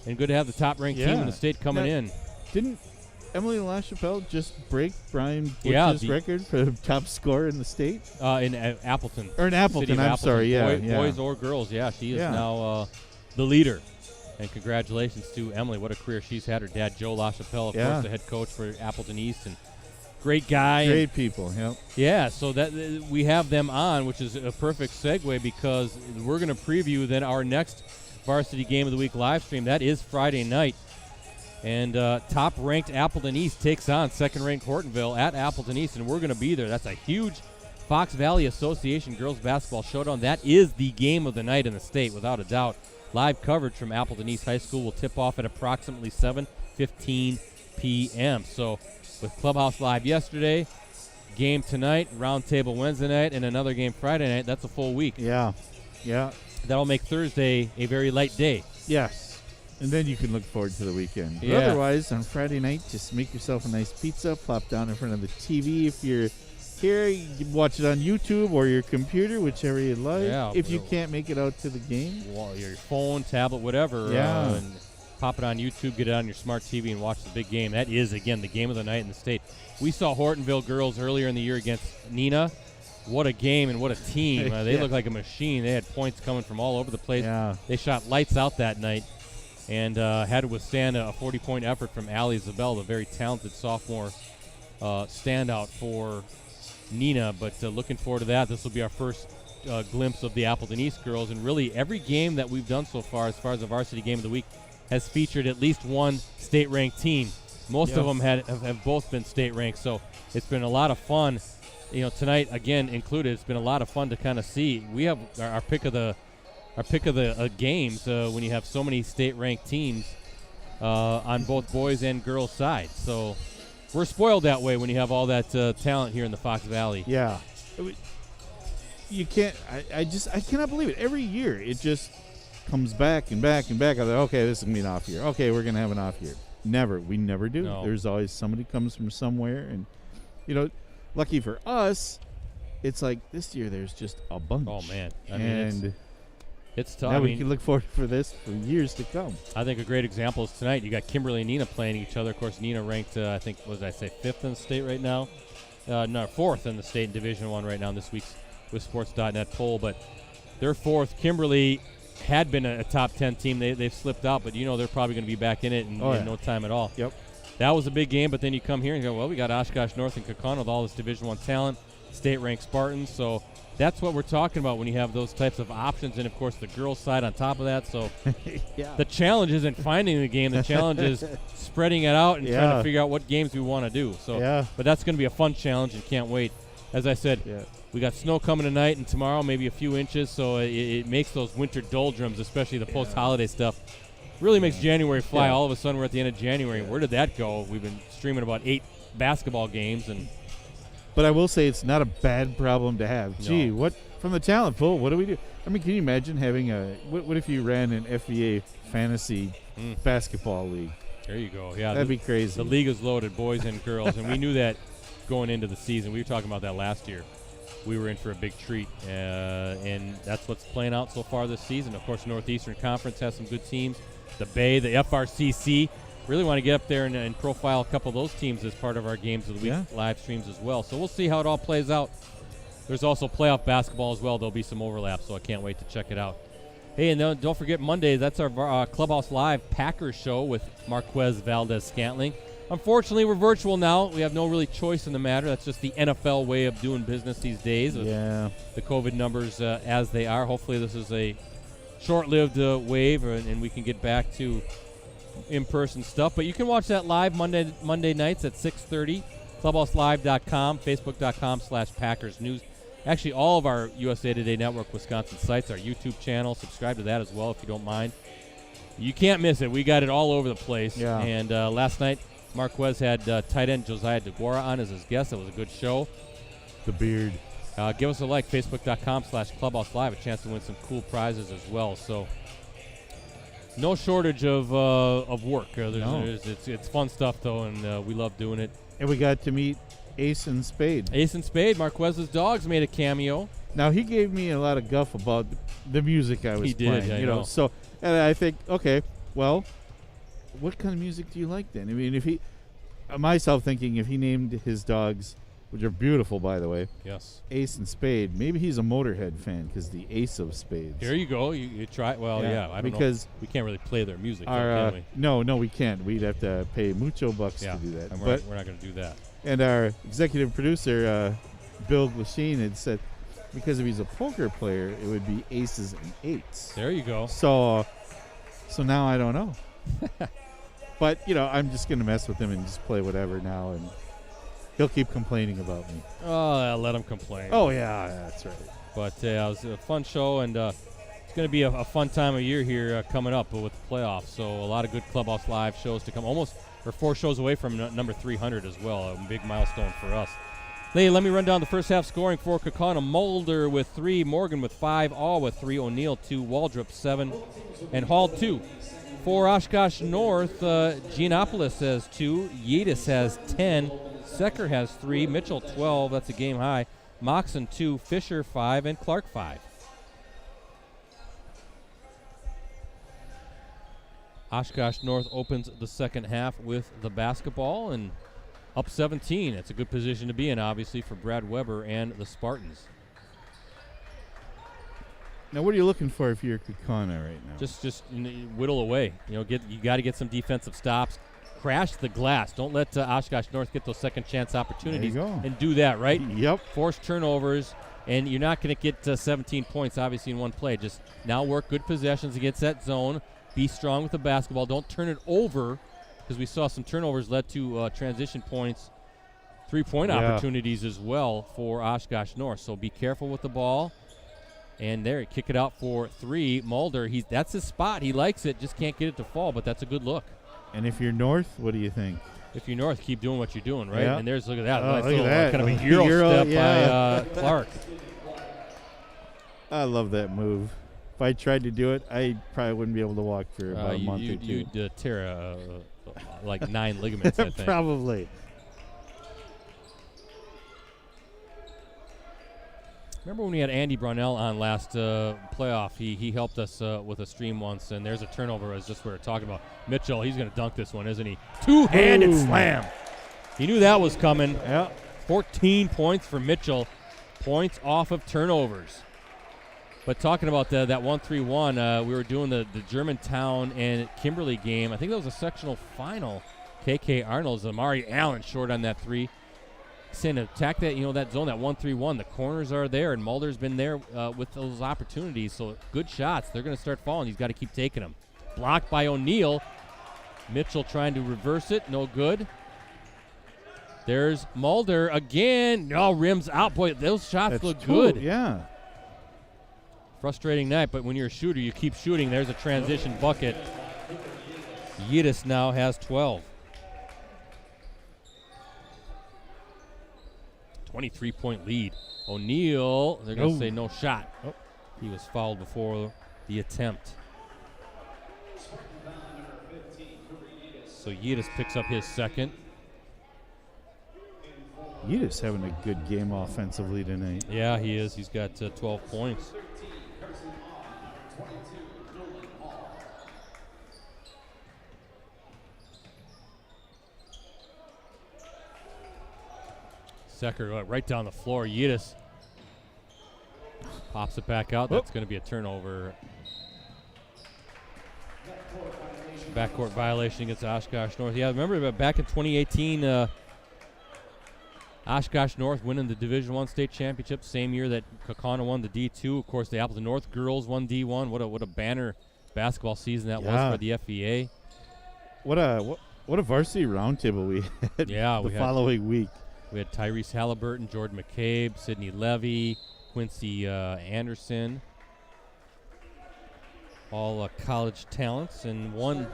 And good to have the top-ranked team in the state coming in. Didn't Emily LaChapelle just break Brian Butch's record for the top scorer in the state? In Appleton. Or in Appleton, I'm sorry, Boys or girls, she is now the leader. And congratulations to Emily. What a career she's had. Her dad, Joe LaChapelle, of course, the head coach for Appleton East, and great guy. Great people, yep. Yeah, so that we have them on, which is a perfect segue, because we're going to preview then our next Varsity Game of the Week live stream. That is Friday night. And top-ranked Appleton East takes on second-ranked Hortonville at Appleton East, and we're going to be there. That's a huge Fox Valley Association girls basketball showdown. That is the game of the night in the state, without a doubt. Live coverage from Appleton East High School will tip off at approximately 7:15 p.m. So with Clubhouse Live yesterday, game tonight, Roundtable Wednesday night, and another game Friday night, that's a full week. Yeah. That'll make Thursday a very light day. Yes. And then you can look forward to the weekend. But Yeah. otherwise, on Friday night, just make yourself a nice pizza, plop down in front of the TV. If you're here, you can watch it on YouTube or your computer, whichever you like. Yeah, if you can't make it out to the game. Well, your phone, tablet, whatever. Yeah. And pop it on YouTube, get it on your smart TV, and watch the big game. That is, again, the game of the night in the state. We saw Hortonville girls earlier in the year against Neenah. What a game and what a team. They look like a machine. They had points coming from all over the place. Yeah. They shot lights out that night and had to withstand a 40-point effort from Allie Zabel, the very talented sophomore standout for Neenah. But looking forward to that. This will be our first glimpse of the Appleton East girls. And really every game that we've done so far, as far as the Varsity Game of the Week, has featured at least one state-ranked team. Most of them have both been state-ranked. So it's been a lot of fun. Tonight again included. It's been a lot of fun to kind of see. We have our pick of the games when you have so many state-ranked teams on both boys and girls sides. So we're spoiled that way when you have all that talent here in the Fox Valley. Yeah, you can't. I cannot believe it. Every year it just comes back and back and back. I'm like, okay, this is gonna be an off year. Okay, we're gonna have an off year. We never do. No. There's always somebody comes from somewhere, and lucky for us, it's like this year there's just a bunch. Oh man, it's tough. Now we can look forward for this for years to come. I think a great example is tonight. You got Kimberly and Neenah playing each other. Of course, Neenah ranked, I think, what did I say, 5th in the state right now? No, 4th in the state in Division I right now in this week's WithSports.net poll. But they're 4th. Kimberly had been a top 10 team. They've slipped out, but they're probably going to be back in it in no time at all. Yep. That was a big game, but then you come here and go, well, we got Oshkosh North and Kaukauna with all this Division I talent. state-ranked Spartans. So that's what we're talking about when you have those types of options, and of course the girls' side on top of that. So the challenge isn't finding the game; the challenge is spreading it out and trying to figure out what games we want to do. So, but that's going to be a fun challenge, and can't wait. As I said, we got snow coming tonight and tomorrow, maybe a few inches. So it makes those winter doldrums, especially the post-holiday stuff, really makes January fly. All of a sudden, we're at the end of January. Where did that go? We've been streaming about 8 basketball games, and. But I will say it's not a bad problem to have. Gee, what from the talent pool? What do we do? I mean, can you imagine having what if you ran an FVA fantasy basketball league? There you go. Yeah, that'd be crazy. The league is loaded, boys and girls, and we knew that going into the season. We were talking about that last year. We were in for a big treat, and that's what's playing out so far this season. Of course, Northeastern Conference has some good teams. The Bay, the FRCC. Really want to get up there and profile a couple of those teams as part of our Games of the Week live streams as well. So we'll see how it all plays out. There's also playoff basketball as well. There'll be some overlap, so I can't wait to check it out. Hey, and don't forget Monday, that's our Clubhouse Live Packers show with Marquez Valdez-Scantling. Unfortunately, we're virtual now. We have no really choice in the matter. That's just the NFL way of doing business these days. The COVID numbers as they are. Hopefully this is a short-lived wave, and we can get back to in-person stuff. But you can watch that live Monday nights at 6:30, clubhouselive.com, facebook.com/Packers News. Actually, all of our USA Today Network Wisconsin sites, our YouTube channel, subscribe to that as well if you don't mind. You can't miss it. We got it all over the place. And last night, Marquez had tight end Josiah DeGuara on as his guest. That was a good show. The beard. Give us a like, facebook.com/clubhouselive, a chance to win some cool prizes as well. So no shortage of work. It's fun stuff, though, and we love doing it. And we got to meet Ace and Spade. Ace and Spade, Marquez's dogs, made a cameo. Now, he gave me a lot of guff about the music I was playing. I know. So, and I think, okay, well, what kind of music do you like then? I mean, if he, myself thinking if he named his dogs, which are beautiful, by the way, Ace and Spade, maybe he's a Motorhead fan because the Ace of Spades. There you go. You try. Well, I don't know. We can't really play their music, can we? No, we can't. We'd have to pay mucho bucks to do that. But we're not going to do that. And our executive producer, Bill Glasheen, had said because if he's a poker player, it would be aces and eights. There you go. So now I don't know. But, I'm just going to mess with him and just play whatever now, and he'll keep complaining about me. Oh, let him complain. Oh, yeah, that's right. But it was a fun show, and it's going to be a fun time of year here coming up with the playoffs. So a lot of good Clubhouse Live shows to come. We're 4 shows away from number 300 as well, a big milestone for us. Hey, let me run down the first half scoring for Kaukauna. Mulder with 3, Morgan with 5, All with 3, O'Neill 2, Waldrop 7, and Hall 2. For Oshkosh North, Giannopoulos has 2, Yedis has 10, Secker has 3, Mitchell 12, that's a game high, Moxon 2, Fisher 5, and Clark 5. Oshkosh North opens the second half with the basketball and up 17. It's a good position to be in, obviously, for Brad Weber and the Spartans. Now, what are you looking for if you're Kaukauna right now? Just whittle away. You got to get some defensive stops. Crash the glass. Don't let Oshkosh North get those second chance opportunities. There you go. And do that, right? Yep. Force turnovers, and you're not going to get 17 points, obviously, in one play. Just now work good possessions against that zone. Be strong with the basketball. Don't turn it over, because we saw some turnovers led to transition points, 3-point opportunities as well for Oshkosh North. So be careful with the ball. And there, kick it out for 3. Mulder, that's his spot. He likes it, just can't get it to fall, but that's a good look. And if you're North, what do you think? If you're North, keep doing what you're doing, right? Yeah. And look at that. Oh, nice look little, at that. Kind of a Euro step by Clark. I love that move. If I tried to do it, I probably wouldn't be able to walk for about a month or 2. You'd tear like 9 ligaments, I think. Probably. Remember when we had Andy Brownell on last playoff? He helped us with a stream once, and there's a turnover as just we were talking about. Mitchell, he's going to dunk this one, isn't he? Two-handed slam. He knew that was coming. Yeah. 14 points for Mitchell. Points off of turnovers. But talking about that 1-3-1, we were doing the Germantown and Kimberly game. I think that was a sectional final. KK Arnold's Amari Allen short on that 3. saying attack that, that zone, that 1-3-1. The corners are there, and Mulder's been there with those opportunities. So good shots. They're going to start falling. He's got to keep taking them. Blocked by O'Neill. Mitchell trying to reverse it. No good. There's Mulder again. No, rims out. Boy, those shots look good. Yeah. Frustrating night, but when you're a shooter, you keep shooting. There's a transition bucket. Yidis now has 12. 23-point lead. O'Neill, they're going to say no shot. Oh. He was fouled before the attempt. So Yidis picks up his second. Yidis having a good game offensively tonight. Yeah, he is. He's got 12 points. Secker right down the floor. Yidis pops it back out. That's going to be a turnover. Backcourt violation against Oshkosh North. Yeah, remember back in 2018, Oshkosh North winning the Division I state championship, same year that Kaukauna won the D2. Of course, the Appleton North girls won D1. What a banner basketball season that was for the FVA. What a varsity roundtable we had the following week. We had Tyrese Halliburton, Jordan McCabe, Sidney Levy, Quincy Anderson, all college talents, and one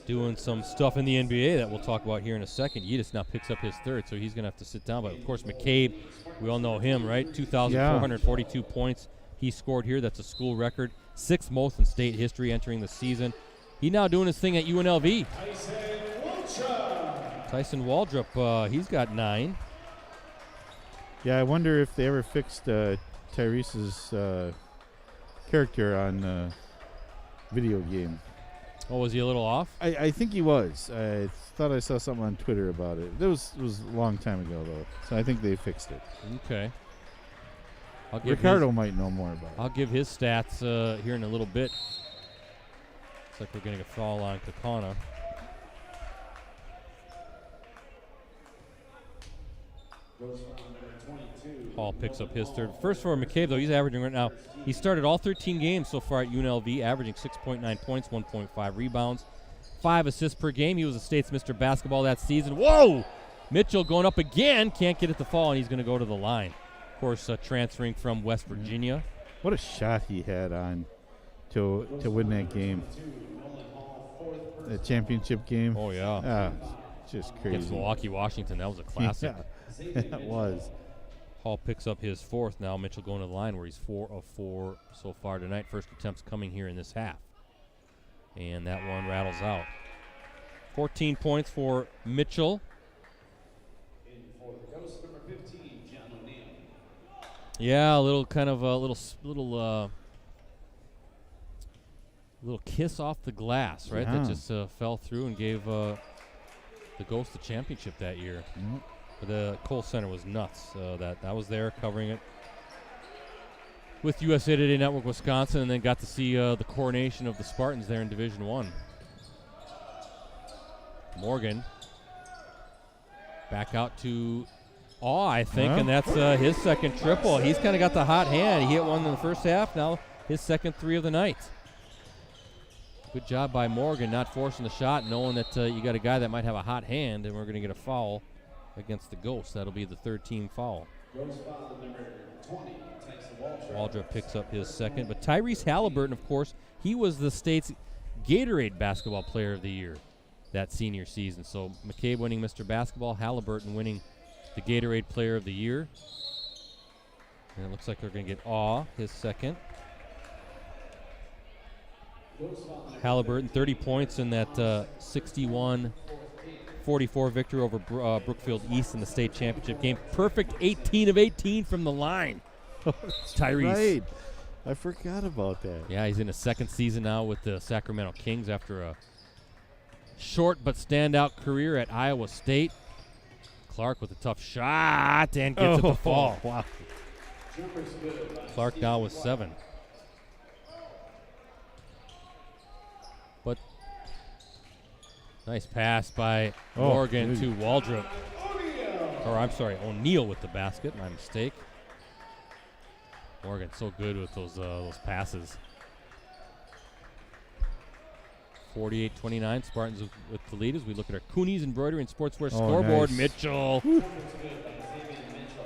doing some stuff in the NBA that we'll talk about here in a second. Yidis now picks up his third, so he's going to have to sit down. But, of course, McCabe, we all know him, right? 2,442 points he scored here. That's a school record. 6th most in state history entering the season. He's now doing his thing at UNLV. Tyson Waldrop, he's got 9. Yeah, I wonder if they ever fixed Tyrese's character on video game. Oh, was he a little off? I think he was. I thought I saw something on Twitter about it. It was a long time ago, though, so I think they fixed it. Okay. Ricardo might know more about it. I'll give his stats here in a little bit. Looks like we're getting a foul on Kaukauna. Hall picks up his third. First for McCabe, though, he's averaging right now. He started all 13 games so far at UNLV, averaging 6.9 points, 1.5 rebounds, 5 assists per game. He was the state's Mr. Basketball that season. Whoa! Mitchell going up again. Can't get it to fall, and he's going to go to the line. Of course, transferring from West Virginia. What a shot he had on to win that game. The championship game. Oh, yeah. Just crazy. Against Milwaukee, Washington. That was a classic. Yeah, that was. Hall picks up his fourth now. Mitchell going to the line where he's 4 of 4 so far tonight. First attempts coming here in this half. And that one rattles out. 14 points for Mitchell. Yeah, a little kind of a little kiss off the glass, right? Yeah. That just fell through and gave the Ghost the championship that year. Mm-hmm. But the Cole Center was nuts. That was there covering it with USA Today Network Wisconsin, and then got to see the coronation of the Spartans there in Division I. Morgan back out to I think, and that's his second triple. He's kind of got the hot hand. He hit one in the first half. Now his second 3 of the night. Good job by Morgan, not forcing the shot, knowing that you got a guy that might have a hot hand, and we're going to get a foul against the Ghosts. That'll be the third team foul. Waldrop picks up his second. But Tyrese Halliburton, of course, he was the state's Gatorade Basketball Player of the Year that senior season. So McCabe winning Mr. Basketball, Halliburton winning the Gatorade Player of the Year. And it looks like they're going to get his second. Halliburton, 30 points in that 61-44 victory over Brookfield East in the state championship game. Perfect 18 of 18 from the line. Tyrese. Right. I forgot about that. Yeah, he's in his second season now with the Sacramento Kings after a short but standout career at Iowa State. Clark with a tough shot and gets it to fall. Wow. Clark now with 7. But nice pass by Morgan to Waldrop. Or I'm sorry, O'Neal with the basket. My mistake. Morgan so good with those passes. 48-29, Spartans with the lead as we look at our Coonies Embroidery and Sportswear scoreboard. Nice. Mitchell.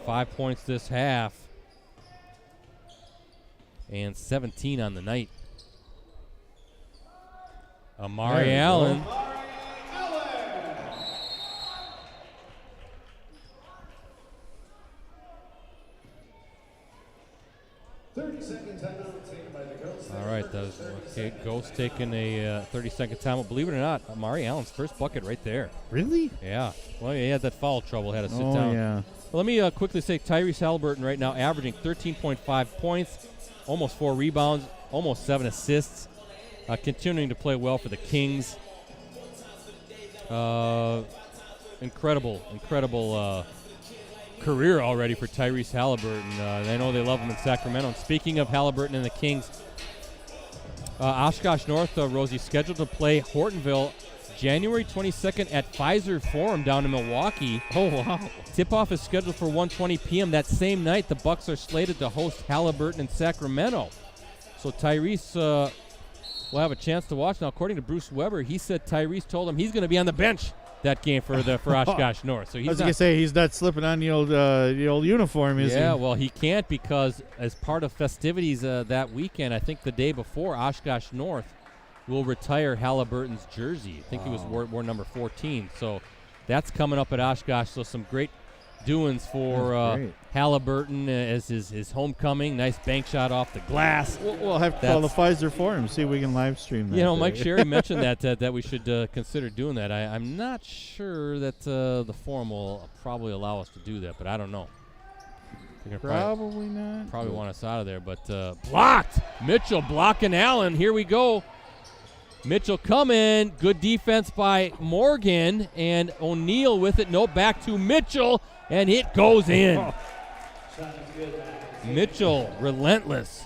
5 points this half. And 17 on the night. Amari Allen. 30-second timeout taken by the Ghosts. All right, Ghost taking a 30-second timeout. Believe it or not, Amari Allen's first bucket right there. Really? Yeah. Well, he had that foul trouble, had to sit down. Oh, yeah. Well, let me quickly say Tyrese Halliburton right now averaging 13.5 points, almost 4 rebounds, almost 7 assists, continuing to play well for the Kings. Incredible career already for Tyrese Halliburton. I know they love him in Sacramento. And speaking of Halliburton and the Kings, Oshkosh North, Rosie, scheduled to play Hortonville January 22nd at Pfizer Forum down in Milwaukee. Oh, wow. Tip-off is scheduled for 1:20 p.m. That same night, the Bucks are slated to host Halliburton in Sacramento. So Tyrese will have a chance to watch. Now, according to Bruce Weber, he said Tyrese told him he's going to be on the bench that game for Oshkosh North. So I was going to say, he's not slipping on the old uniform, is he? Yeah, well, he can't because as part of festivities that weekend, I think the day before, Oshkosh North will retire Halliburton's jersey. I think he was wore number 14. So that's coming up at Oshkosh. So some great doings for Halliburton as his homecoming. Nice bank shot off the glass. We'll have to call the Pfizer Forum, see if we can live stream that. You know, Mike Sherry mentioned that we should consider doing that. I'm not sure that the forum will probably allow us to do that, but I don't know. Probably not. Probably want us out of there, but blocked. Mitchell blocking Allen. Here we go. Mitchell coming. Good defense by Morgan, and O'Neal with it. No, back to Mitchell, and it goes in. Mitchell, relentless.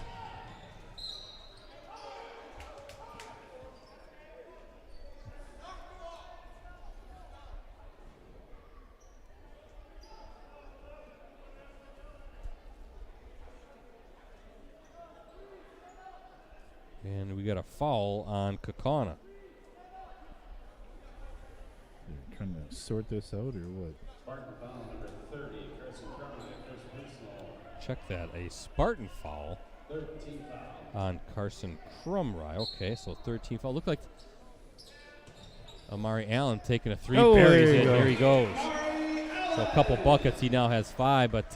And we got a foul on Kaukauna. You're trying to sort this out or what? Spartan foul number 30, Christopherson. Check that. A Spartan foul 13 foul. on Carson Crumry. Okay, so 13 foul. Looked like Amari Allen taking a three. Oh, buries there you it. go. There he goes. So a couple buckets. He now has 5, but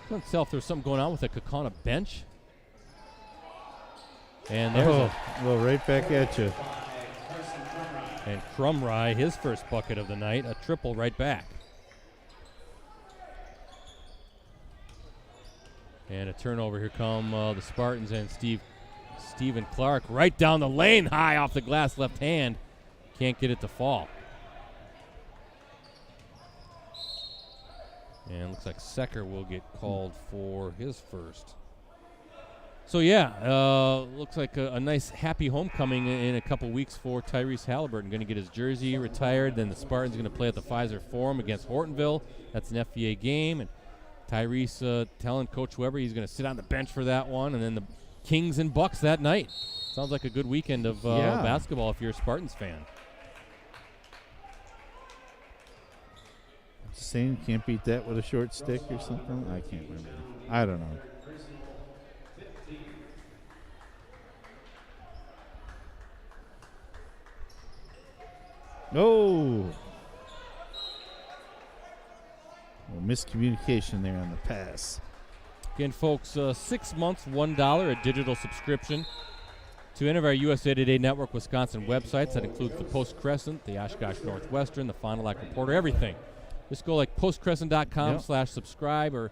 couldn't tell if there was something going on with the Kaukauna bench. And there's well, right back at you. and Crumry, his first bucket of the night, a triple right back. And a turnover. Here come the Spartans and Stephen Clark right down the lane, high off the glass, left hand. Can't get it to fall. And looks like Secker will get called for his first. So, yeah, looks like a nice, happy homecoming in a couple weeks for Tyrese Halliburton. Going to get his jersey retired. Then the Spartans going to play at the Pfizer Forum against Hortonville. That's an FVA game. And Tyrese telling Coach Weber he's going to sit on the bench for that one. And then the Kings and Bucks that night. Sounds like a good weekend of basketball if you're a Spartans fan. Saying can't beat that with a short stick or something? I can't remember. I don't know. Oh! Well, miscommunication there on the pass. Again, folks, 6 months, $1, a digital subscription to any of our USA Today Network Wisconsin websites. That includes the Post-Crescent, the Oshkosh Northwestern, the Fond du Lac Reporter, everything. Just go like postcrescent.com/subscribe or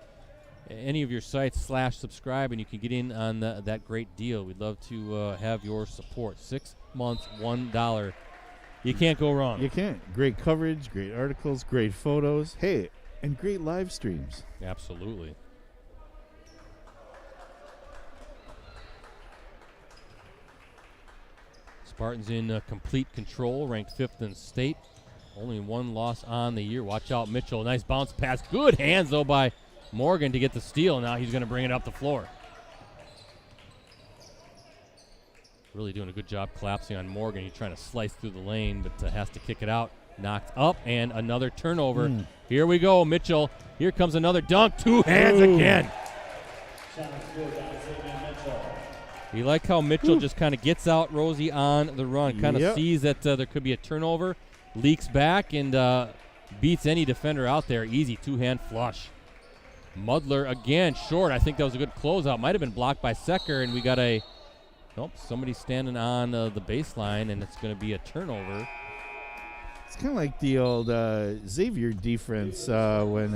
any of your sites /subscribe, and you can get in on that great deal. We'd love to have your support. 6 months, $1. You can't go wrong. You can't. Great coverage, great articles, great photos. Hey, and great live streams. Absolutely. Spartans in complete control, ranked 5th in state. Only one loss on the year. Watch out, Mitchell. Nice bounce pass. Good hands, though, by Morgan to get the steal. Now he's going to bring it up the floor. Really doing a good job collapsing on Morgan. He's trying to slice through the lane, but has to kick it out. Knocked up, and another turnover. Here we go, Mitchell. Here comes another dunk. Two hands again. You like how Mitchell just kind of gets out Rosie on the run, kind of sees that there could be a turnover, leaks back, and beats any defender out there. Easy two-hand flush. Mudler again, short. I think that was a good closeout. Might have been blocked by Secker, and we got a somebody standing on the baseline, and it's going to be a turnover. It's kind of like the old Xavier defense when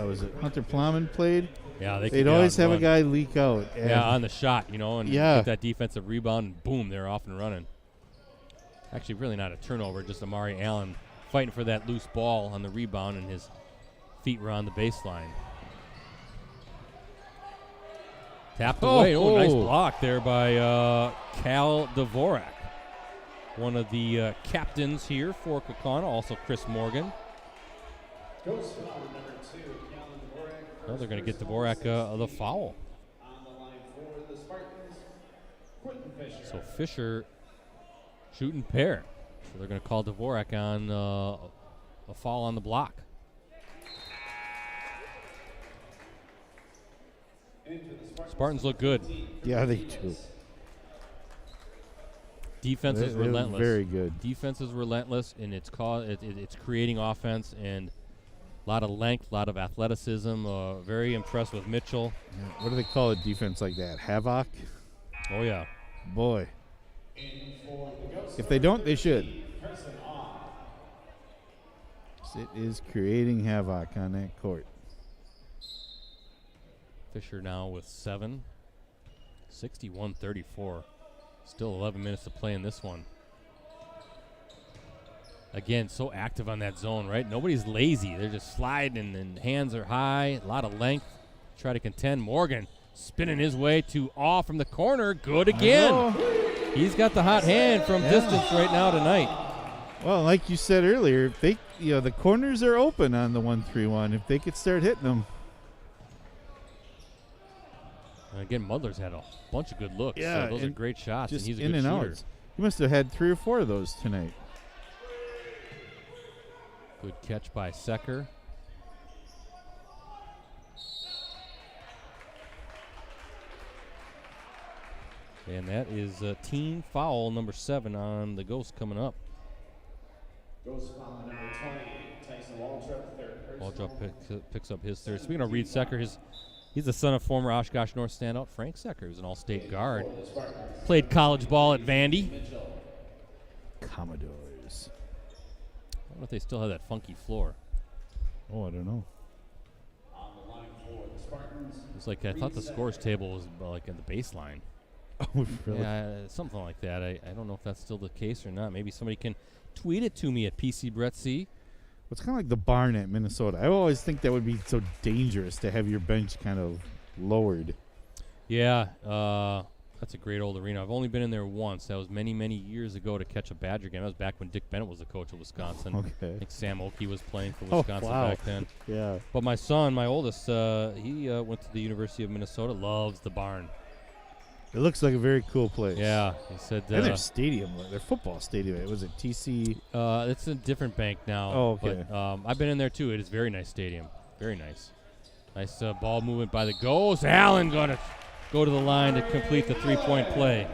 was it Hunter Plowman played? Yeah, they'd always have a guy leak out. Yeah, on the shot, and get that defensive rebound, and boom, they're off and running. Actually, really not a turnover, just Amari Allen fighting for that loose ball on the rebound, and his feet were on the baseline. Tapped away. Oh, nice block there by Cal Dvorak. One of the captains here for Kaukauna, also Chris Morgan. Goes foul number 2, Callan Dvorak. Well, they're going to get Dvorak the foul. On the line for the Spartans, Quentin Fisher. So Fisher shooting pair. So they're going to call Dvorak on a foul on the block. Spartans look good. Yeah, they do. Defense is relentless. Very good. Defense is relentless, and it's creating offense, and a lot of length, a lot of athleticism. Very impressed with Mitchell. Yeah. What do they call a defense like that? Havoc? Oh, yeah. Boy. If they don't, they should. It is creating havoc on that court. Fisher now with 7. 61-34. Still 11 minutes to play in this one. Again, so active on that zone, right? Nobody's lazy. They're just sliding, and hands are high. A lot of length. Try to contend. Morgan spinning his way to off from the corner. Good again. He's got the hot hand from distance right now tonight. Well, like you said earlier, if they, the corners are open on the 1-3-1. If they could start hitting them. And again, Mudler's had a bunch of good looks. Yeah, so those are great shots, and he's a in good and shooter. out. He must have had 3 or 4 of those tonight. Good catch by Secker. And that is team foul number 7 on the Ghost coming up. Ghost foul number 20, Tyson Waldrop, third. Waldrop picks up his third. Speaking of Reed Secker, he's the son of former Oshkosh North standout Frank Secker, who's an all-state guard. Played college ball at Vandy. Commodores. I wonder if they still have that funky floor. Oh, I don't know. On the line for the Spartans. It's like I thought the scores table was like in the baseline. Oh, really? Yeah, something like that. I don't know if that's still the case or not. Maybe somebody can tweet it to me at PC Brett C. It's kind of like the barn at Minnesota. I always think that would be so dangerous to have your bench kind of lowered. Yeah, that's a great old arena. I've only been in there once. That was many, many years ago to catch a Badger game. That was back when Dick Bennett was the coach of Wisconsin. Okay. I think Sam Oakey was playing for Wisconsin back then. Yeah. But my son, my oldest, he went to the University of Minnesota, loves the barn. It looks like a very cool place. Yeah, he said. And their stadium, their football stadium, it was a TC. It's a different bank now. Oh, okay. But I've been in there too. It is a very nice stadium. Very nice. Nice ball movement by the Ghost. Allen going to go to the line to complete the three-point play.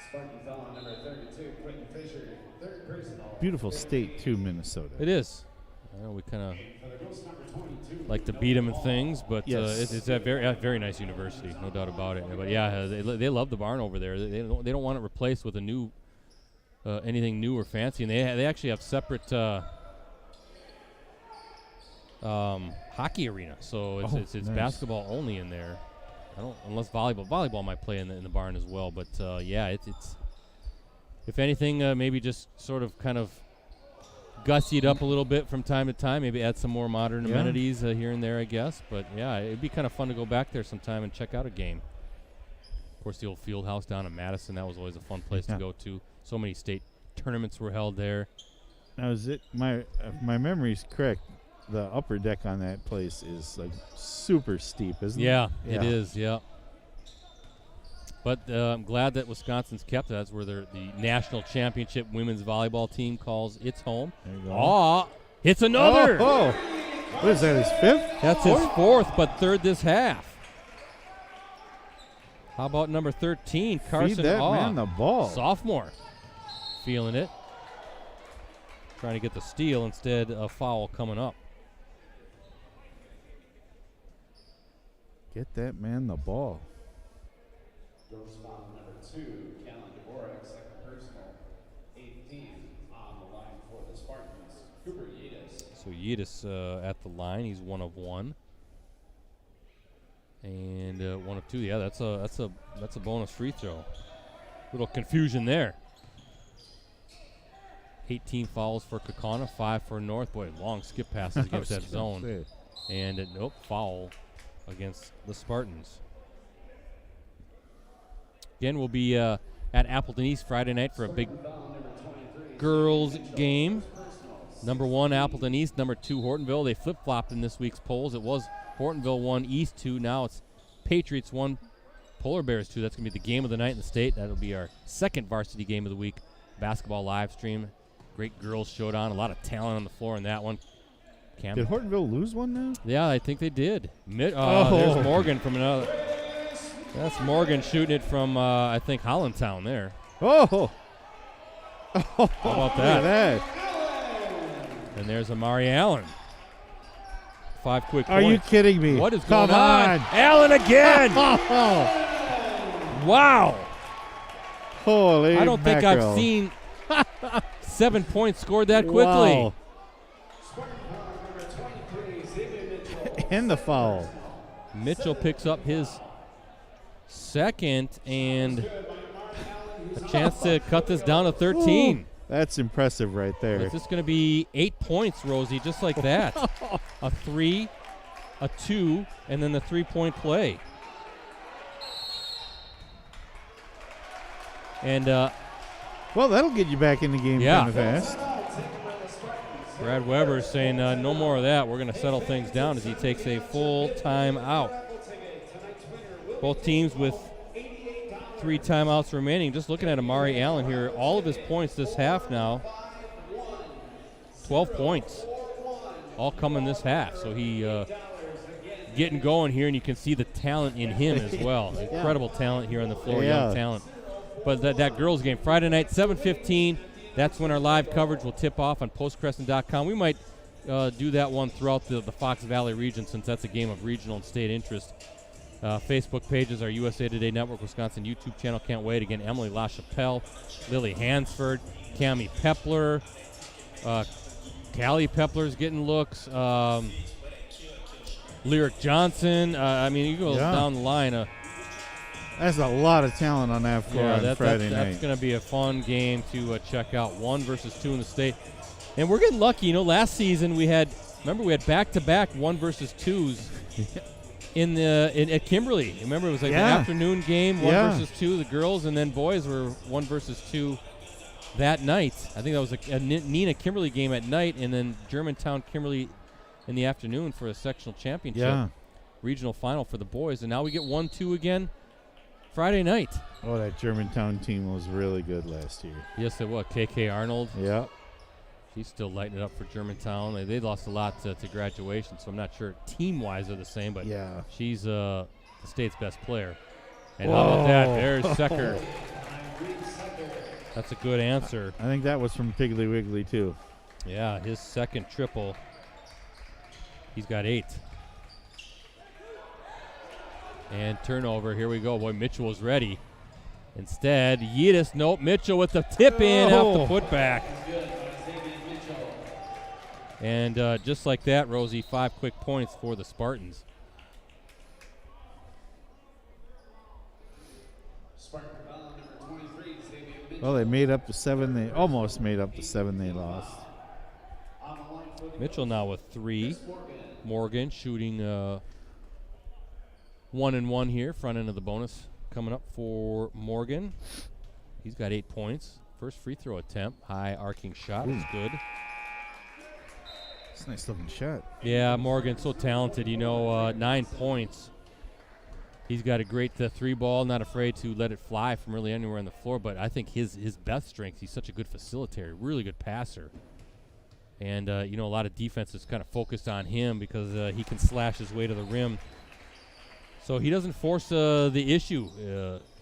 Spartan foul on number 32, Quentin Fisher, third personal. Beautiful state too, Minnesota. It is. I know we kind of like to beat them in things, but yes. it's a very nice university, no doubt about it. But yeah, they love the barn over there. They don't want it replaced with a new anything new or fancy, and they actually have separate hockey arena. So it's nice. Basketball only in there. Unless volleyball might play in the barn as well. But yeah, it's if anything, maybe just sort of kind of gussy it up a little bit from time to time. Maybe add some more modern amenities here and there, I guess. But yeah, it'd be kind of fun to go back there sometime and check out a game. course, the old field house down in Madison, that was always a fun place to go to. So many state tournaments were held there. Now, is it my memory's correct? The upper deck on that place is like super steep, isn't it? Yeah, it is. Yeah. But I'm glad that Wisconsin's kept it. That's where the national championship women's volleyball team calls its home. There you go. Oh, hits another. Oh. What is that, his fifth? That's his fourth, but third this half. How about number 13, Carson Feed that Awe, man the ball. sophomore, feeling it. Trying to get the steal, instead a foul coming up. Get that man the ball. Girls foul number 2, Callan Dvorak, second personal, 18 on the line for the Spartans. Cooper Yedis. So Yedis at the line, he's 1 of 1. And 1 of 2. Yeah, that's a bonus free throw. Little confusion there. 18 fouls for Kaukauna, 5 for North. Boy, long skip passes against that zone. And foul against the Spartans. Again, we'll be at Appleton East Friday night for a big girls game. Number 1, Appleton East. Number 2, Hortonville. They flip-flopped in this week's polls. It was Hortonville 1, East 2. Now it's Patriots 1, Polar Bears 2. That's going to be the game of the night in the state. That'll be our second varsity game of the week. Basketball live stream. Great girls showdown. A lot of talent on the floor in that one. Did Hortonville lose one now? Yeah, I think they did. There's Morgan from another. That's Morgan shooting it from, I think, Hollandtown there. Oh! How about that? Look at that. And there's Amari Allen. 5 quick Are points. you kidding me? What is going Come on? Allen again! Wow! Holy I don't think mackerel. I've seen 7 points scored that quickly. Wow. And the foul. Mitchell picks up his second and a chance to cut this down to 13. Ooh, that's impressive right there. Is this going to be 8 points, Rosie, just like that? A 3, a 2, and then the 3-point play. And well, that'll get you back in the game kind of fast. Brad Weber saying no more of that. We're going to settle things down as he takes a full time out. Both teams with 3 timeouts remaining. Just looking at Amari Allen here, all of his points this half now, 12 points, all coming this half. So he getting going here, and you can see the talent in him as well. Incredible talent here on the floor, young talent. But that girls game, Friday night, 7:15. That's when our live coverage will tip off on postcrescent.com. We might do that one throughout the Fox Valley region, since that's a game of regional and state interest. Facebook pages, our USA Today Network Wisconsin YouTube channel. Can't wait. Again, Emily LaChapelle, Lily Hansford, Cammie Pepler, Callie Pepler's getting looks, Lyric Johnson. I mean, you go down the line. That's a lot of talent on that floor on Friday night. That's going to be a fun game to check out. 1 versus 2 in the state. And we're getting lucky. You know, last season we had back-to-back 1 versus 2s at Kimberly. Remember, it was like an afternoon game, 1 versus 2, the girls, and then boys were 1 versus 2 that night. I think that was a Nina Kimberly game at night, and then Germantown Kimberly in the afternoon for a sectional championship regional final for the boys. And now we get 1-2 again Friday night. Oh, that Germantown team was really good last year. Yes, it was. KK Arnold. Yeah. She's still lighting it up for Germantown. They lost a lot to graduation, so I'm not sure team-wise they're the same, but she's the state's best player. And how about that? There's Secker. That's a good answer. I think that was from Piggly Wiggly, too. Yeah, his second triple. He's got 8. And turnover. Here we go. Boy, Mitchell was ready. Instead, Yedis. Nope. Mitchell with the tip in off the putback. And just like that, Rosie, 5 quick points for the Spartans. Well, they made up the 7. They almost made up the 7 they lost. Mitchell now with 3. Morgan shooting 1 and 1 here, front end of the bonus coming up for Morgan. He's got 8 points. First free throw attempt. High arcing shot. It's good. It's a nice looking shot. Yeah, Morgan, so talented. 9 points. He's got a great 3-ball, not afraid to let it fly from really anywhere on the floor. But I think his best strength, he's such a good facilitator, really good passer. And, a lot of defense is kind of focused on him because he can slash his way to the rim. So he doesn't force the issue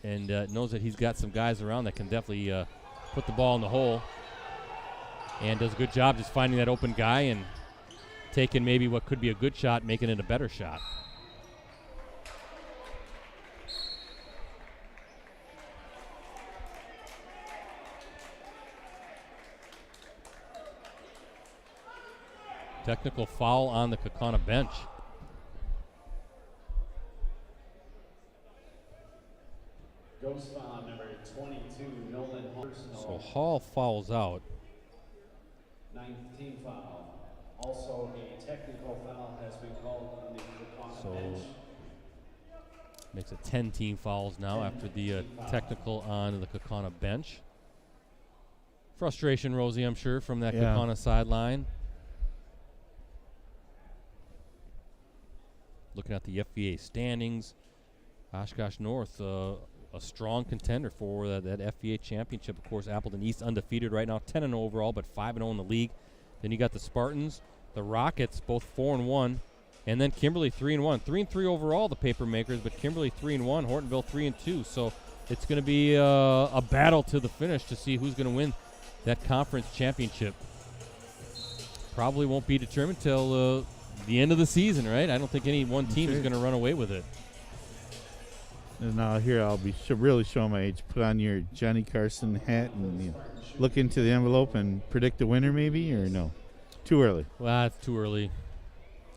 and knows that he's got some guys around that can definitely put the ball in the hole. And does a good job just finding that open guy and taking maybe what could be a good shot, making it a better shot. Technical foul on the Kaukauna bench. Goes foul number 22, Nolan Personal. So Hall fouls out. 9th team foul. Also, a technical foul has been called on the Kaukauna bench. Makes it 10 team fouls now after the technical on the Kaukauna bench. Frustration, Rosie, I'm sure, from that Kaukauna sideline. Looking at the FVA standings, Oshkosh North, a strong contender for that FVA championship. Of course, Appleton East undefeated right now, 10-0 overall, but 5-0 in the league. Then you got the Spartans, the Rockets, both 4-1, and then Kimberly 3-1. 3-3 overall, the paper makers, but Kimberly 3-1, Hortonville 3-2. So it's going to be a battle to the finish to see who's going to win that conference championship. Probably won't be determined till the end of the season, right? I don't think any one team is going to run away with it. And now here I'll be really showing my age. Put on your Johnny Carson hat and look into the envelope and predict the winner maybe, or no? Too early. Well, it's too early.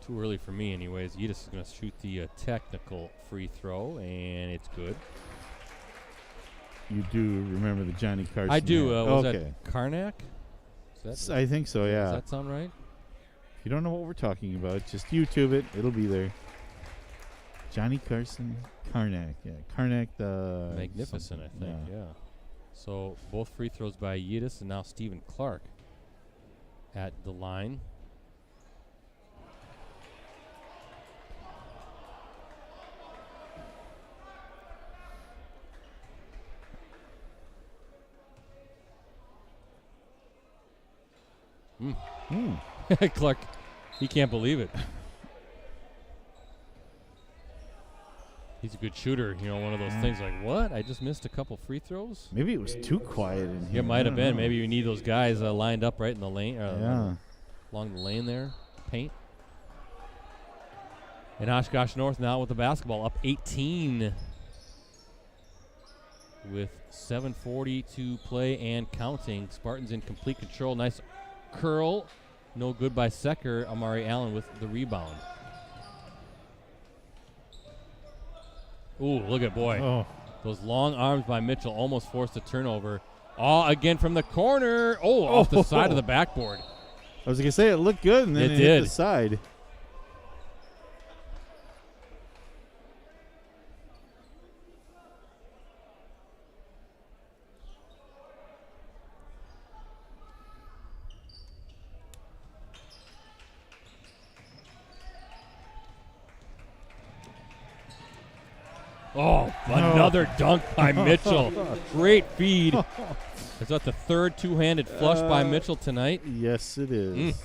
Too early for me anyways. Yidis is going to shoot the technical free throw, and it's good. You do remember the Johnny Carson I do. hat. Was okay. that Karnak? I think so, yeah. Does that sound right? If you don't know what we're talking about, just YouTube it. It'll be there. Johnny Carson, Karnak. Yeah, Karnak the... Magnificent, I think, yeah. So both free throws by Yidis and now Stephen Clark at the line. Clark, he can't believe it. He's a good shooter. One of those things like, what? I just missed a couple free throws? Maybe it was too quiet in here. It might have been. Maybe you need those guys lined up right in the lane. Along the lane there. Paint. And Oshkosh North now with the basketball up 18 with 7:40 to play and counting. Spartans in complete control. Nice curl. No good by Secker. Amari Allen with the rebound. Ooh, look at boy. Oh. Those long arms by Mitchell almost forced a turnover. Again from the corner. Off the side of the backboard. I was going to say it looked good, and then it hit the side. Another dunk by Mitchell. Great feed. Is that the third two-handed flush by Mitchell tonight? Yes, it is.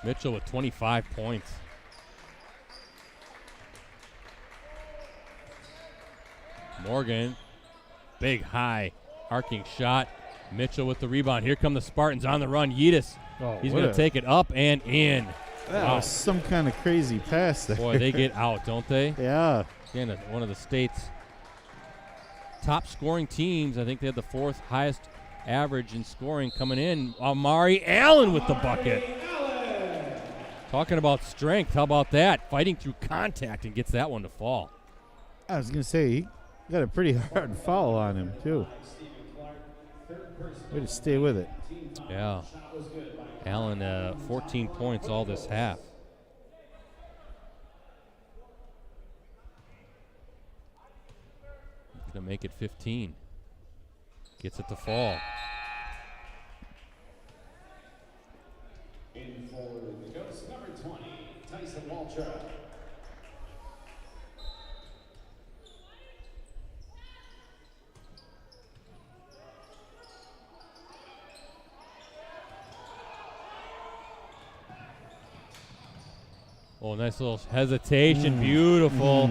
Mitchell with 25 points. Morgan, big high arcing shot. Mitchell with the rebound. Here come the Spartans on the run. Yidis. He's going to take it up and in. That was some kind of crazy pass there. Boy, they get out, don't they? Yeah. Again, one of the state's top scoring teams. I think they had the fourth highest average in scoring coming in. Amari Allen with the bucket. Talking about strength. How about that? Fighting through contact and gets that one to fall. I was going to say, he got a pretty hard foul on him, too. Way to stay with it. Yeah. Allen, 14 points all this half. Gonna make it 15. Gets it to fall. In for the Ghost, number 20, Tyson Waltrip. Oh, nice little hesitation. Beautiful.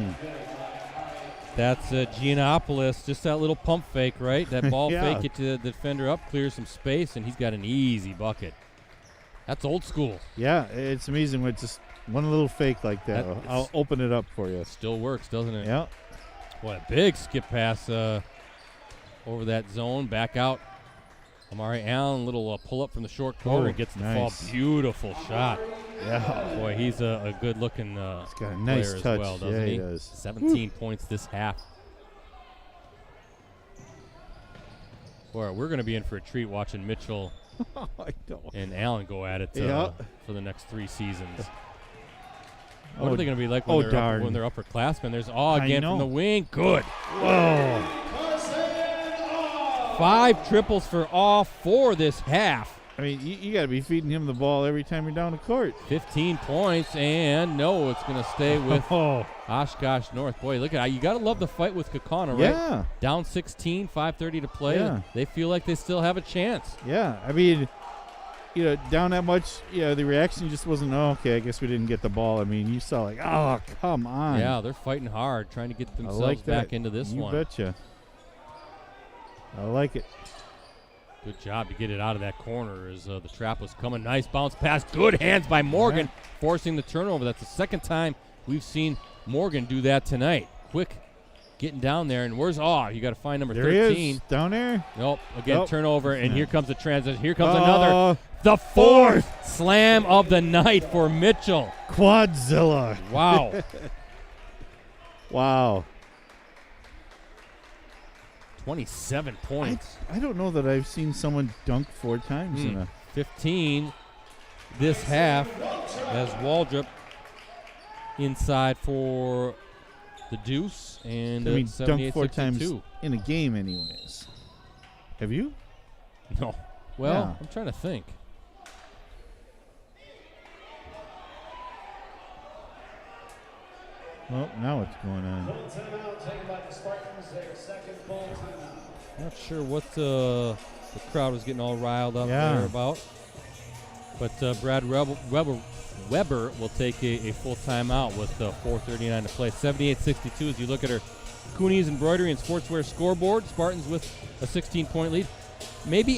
That's Giannopoulos. Just that little pump fake, right? That ball fake it to the defender up, clears some space, and he's got an easy bucket. That's old school. Yeah, it's amazing with just one little fake like that. I'll open it up for you. Still works, doesn't it? Yeah. What a big skip pass over that zone. Back out. Amari Allen, little pull up from the short corner. Gets the fall. Beautiful shot. Yeah. Boy, he's a good-looking he's got a nice player touch. as well, doesn't he? Does. 17 points this half. Boy, we're going to be in for a treat watching Mitchell and Allen go at it for the next 3 seasons. What are they going to be like when they're upperclassmen? There's again from the wing. Good. Whoa. 5 triples for all 4 this half. I mean, you got to be feeding him the ball every time you're down the court. 15 points, and no, it's going to stay with Oshkosh North. Boy, look at you got to love the fight with Kaukauna, right? Yeah. Down 16, 5:30 to play. Yeah. They feel like they still have a chance. Yeah. I mean, down that much, the reaction just wasn't, okay, I guess we didn't get the ball. I mean, you saw like, oh, come on. Yeah, they're fighting hard, trying to get themselves back into this one. You betcha. I like it. Good job to get it out of that corner as the trap was coming. Nice bounce pass. Good hands by Morgan, forcing the turnover. That's the second time we've seen Morgan do that tonight. Quick getting down there. And where's you got to find number 13. There he is, down there. Nope. Again, turnover. And here comes the transition. Here comes another. The 4th slam of the night for Mitchell. Quadzilla. Wow. Wow. 27 points. I don't know that I've seen someone dunk 4 times in a 15 this half as Waldrop inside for the deuce. And I mean, dunk 4 times 62. in a game anyways. Have you? No. Well, I'm trying to think. Well, now what's going on? Not sure what the crowd was getting all riled up there about. But Brad Weber will take a full timeout with 4:39 to play. 78-62 as you look at her Cooney's Embroidery and Sportswear scoreboard. Spartans with a 16-point lead. Maybe,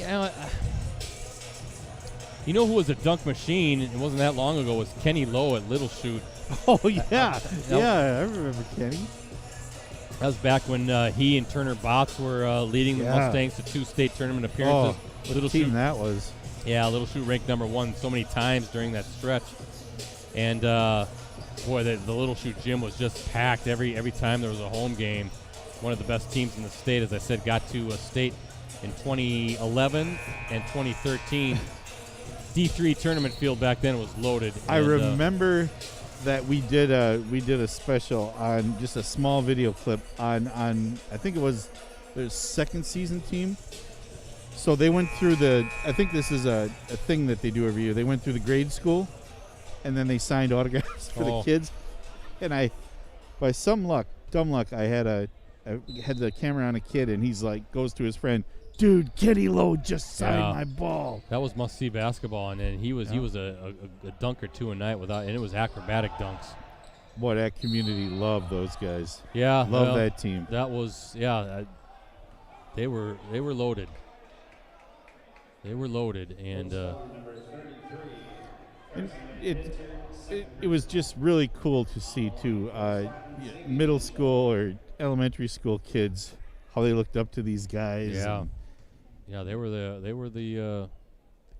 you know who was a dunk machine, it wasn't that long ago, was Kenny Lowe at Little Shoot. Oh, yeah. I remember Kenny. That was back when he and Turner Botts were leading the Mustangs to 2 state tournament appearances. Little team that was. Yeah, Little Shoot ranked number 1 so many times during that stretch. And, boy, the Little Shoot gym was just packed every time there was a home game. One of the best teams in the state, as I said, got to a state in 2011 and 2013. D3 tournament field back then was loaded. I remember that we did a special on just a small video clip on I think it was their second season team. So they went through I think this is a thing that they do every year. They went through the grade school, and then they signed autographs for the kids. And by some luck, dumb luck, I had the camera on a kid, and he's like, goes to his friend, dude, Kenny Lowe just signed my ball. That was must-see basketball, and then he was a dunk or 2 a night and it was acrobatic dunks. Boy, that community loved those guys. Yeah, love that team. That was they were loaded. They were loaded, and it was just really cool to see too. Middle school or elementary school kids, how they looked up to these guys. Yeah, they were the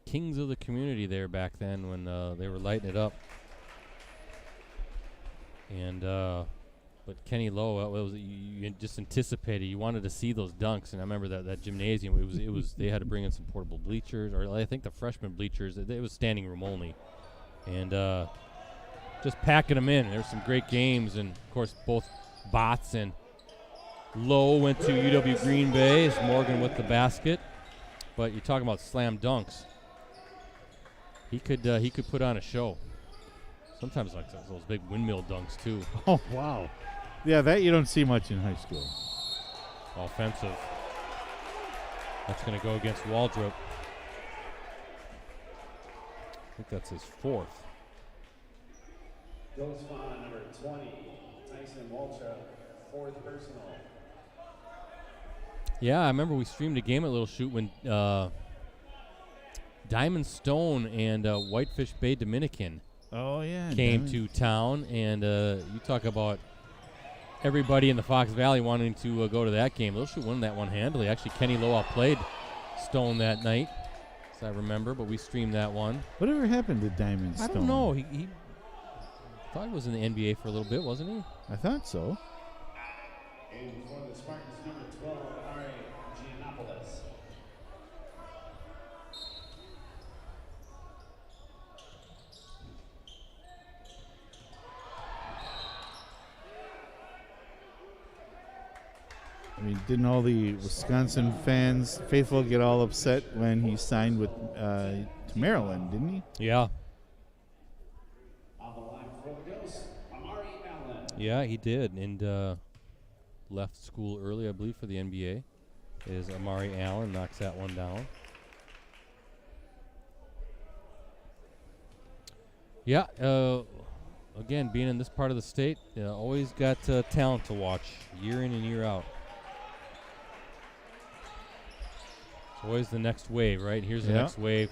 kings of the community there back then when they were lighting it up. And but Kenny Lowe, you just anticipated. You wanted to see those dunks, and I remember that gymnasium. It was they had to bring in some portable bleachers, or I think the freshman bleachers. It was standing room only, and just packing them in. There were some great games, and of course both Botts and Lowe went to UW Green Bay. It's Morgan with the basket. But you're talking about slam dunks. He could put on a show. Sometimes like those big windmill dunks too. Oh, wow. Yeah, that you don't see much in high school. Offensive. That's going to go against Waldrop. I think that's his fourth. Goes on number 20, Tyson Waltrip, fourth personal. Yeah, I remember we streamed a game at Little Shoot when Diamond Stone and Whitefish Bay Dominican came to town. And you talk about everybody in the Fox Valley wanting to go to that game. Little Shoot won that one handily. Actually, Kenny Lowe outplayed Stone that night, as I remember, but we streamed that one. Whatever happened to Diamond Stone? I don't know. He thought he was in the NBA for a little bit, wasn't he? I thought so. And for the Spartans, number 12, Ari Giannopoulos. I mean, didn't all the Wisconsin fans, faithful, get all upset when he signed with to Maryland, didn't he? Yeah. On the line for the Ghosts, Amari Allen. Yeah, he did, and left school early, I believe, for the NBA. Is Amari Allen, knocks that one down. Yeah, again, being in this part of the state, always got talent to watch year in and year out. It's always the next wave, right? Here's the next wave.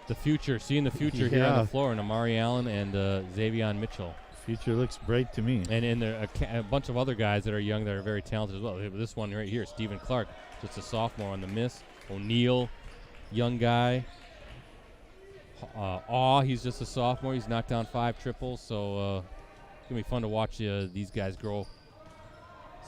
The future, seeing the future here on the floor, and Amari Allen and Xavion Mitchell. Future looks bright to me. And there are a bunch of other guys that are young that are very talented as well. This one right here, Stephen Clark, just a sophomore on the miss. O'Neal, young guy. He's just a sophomore. He's knocked down 5 triples, so it's going to be fun to watch these guys grow,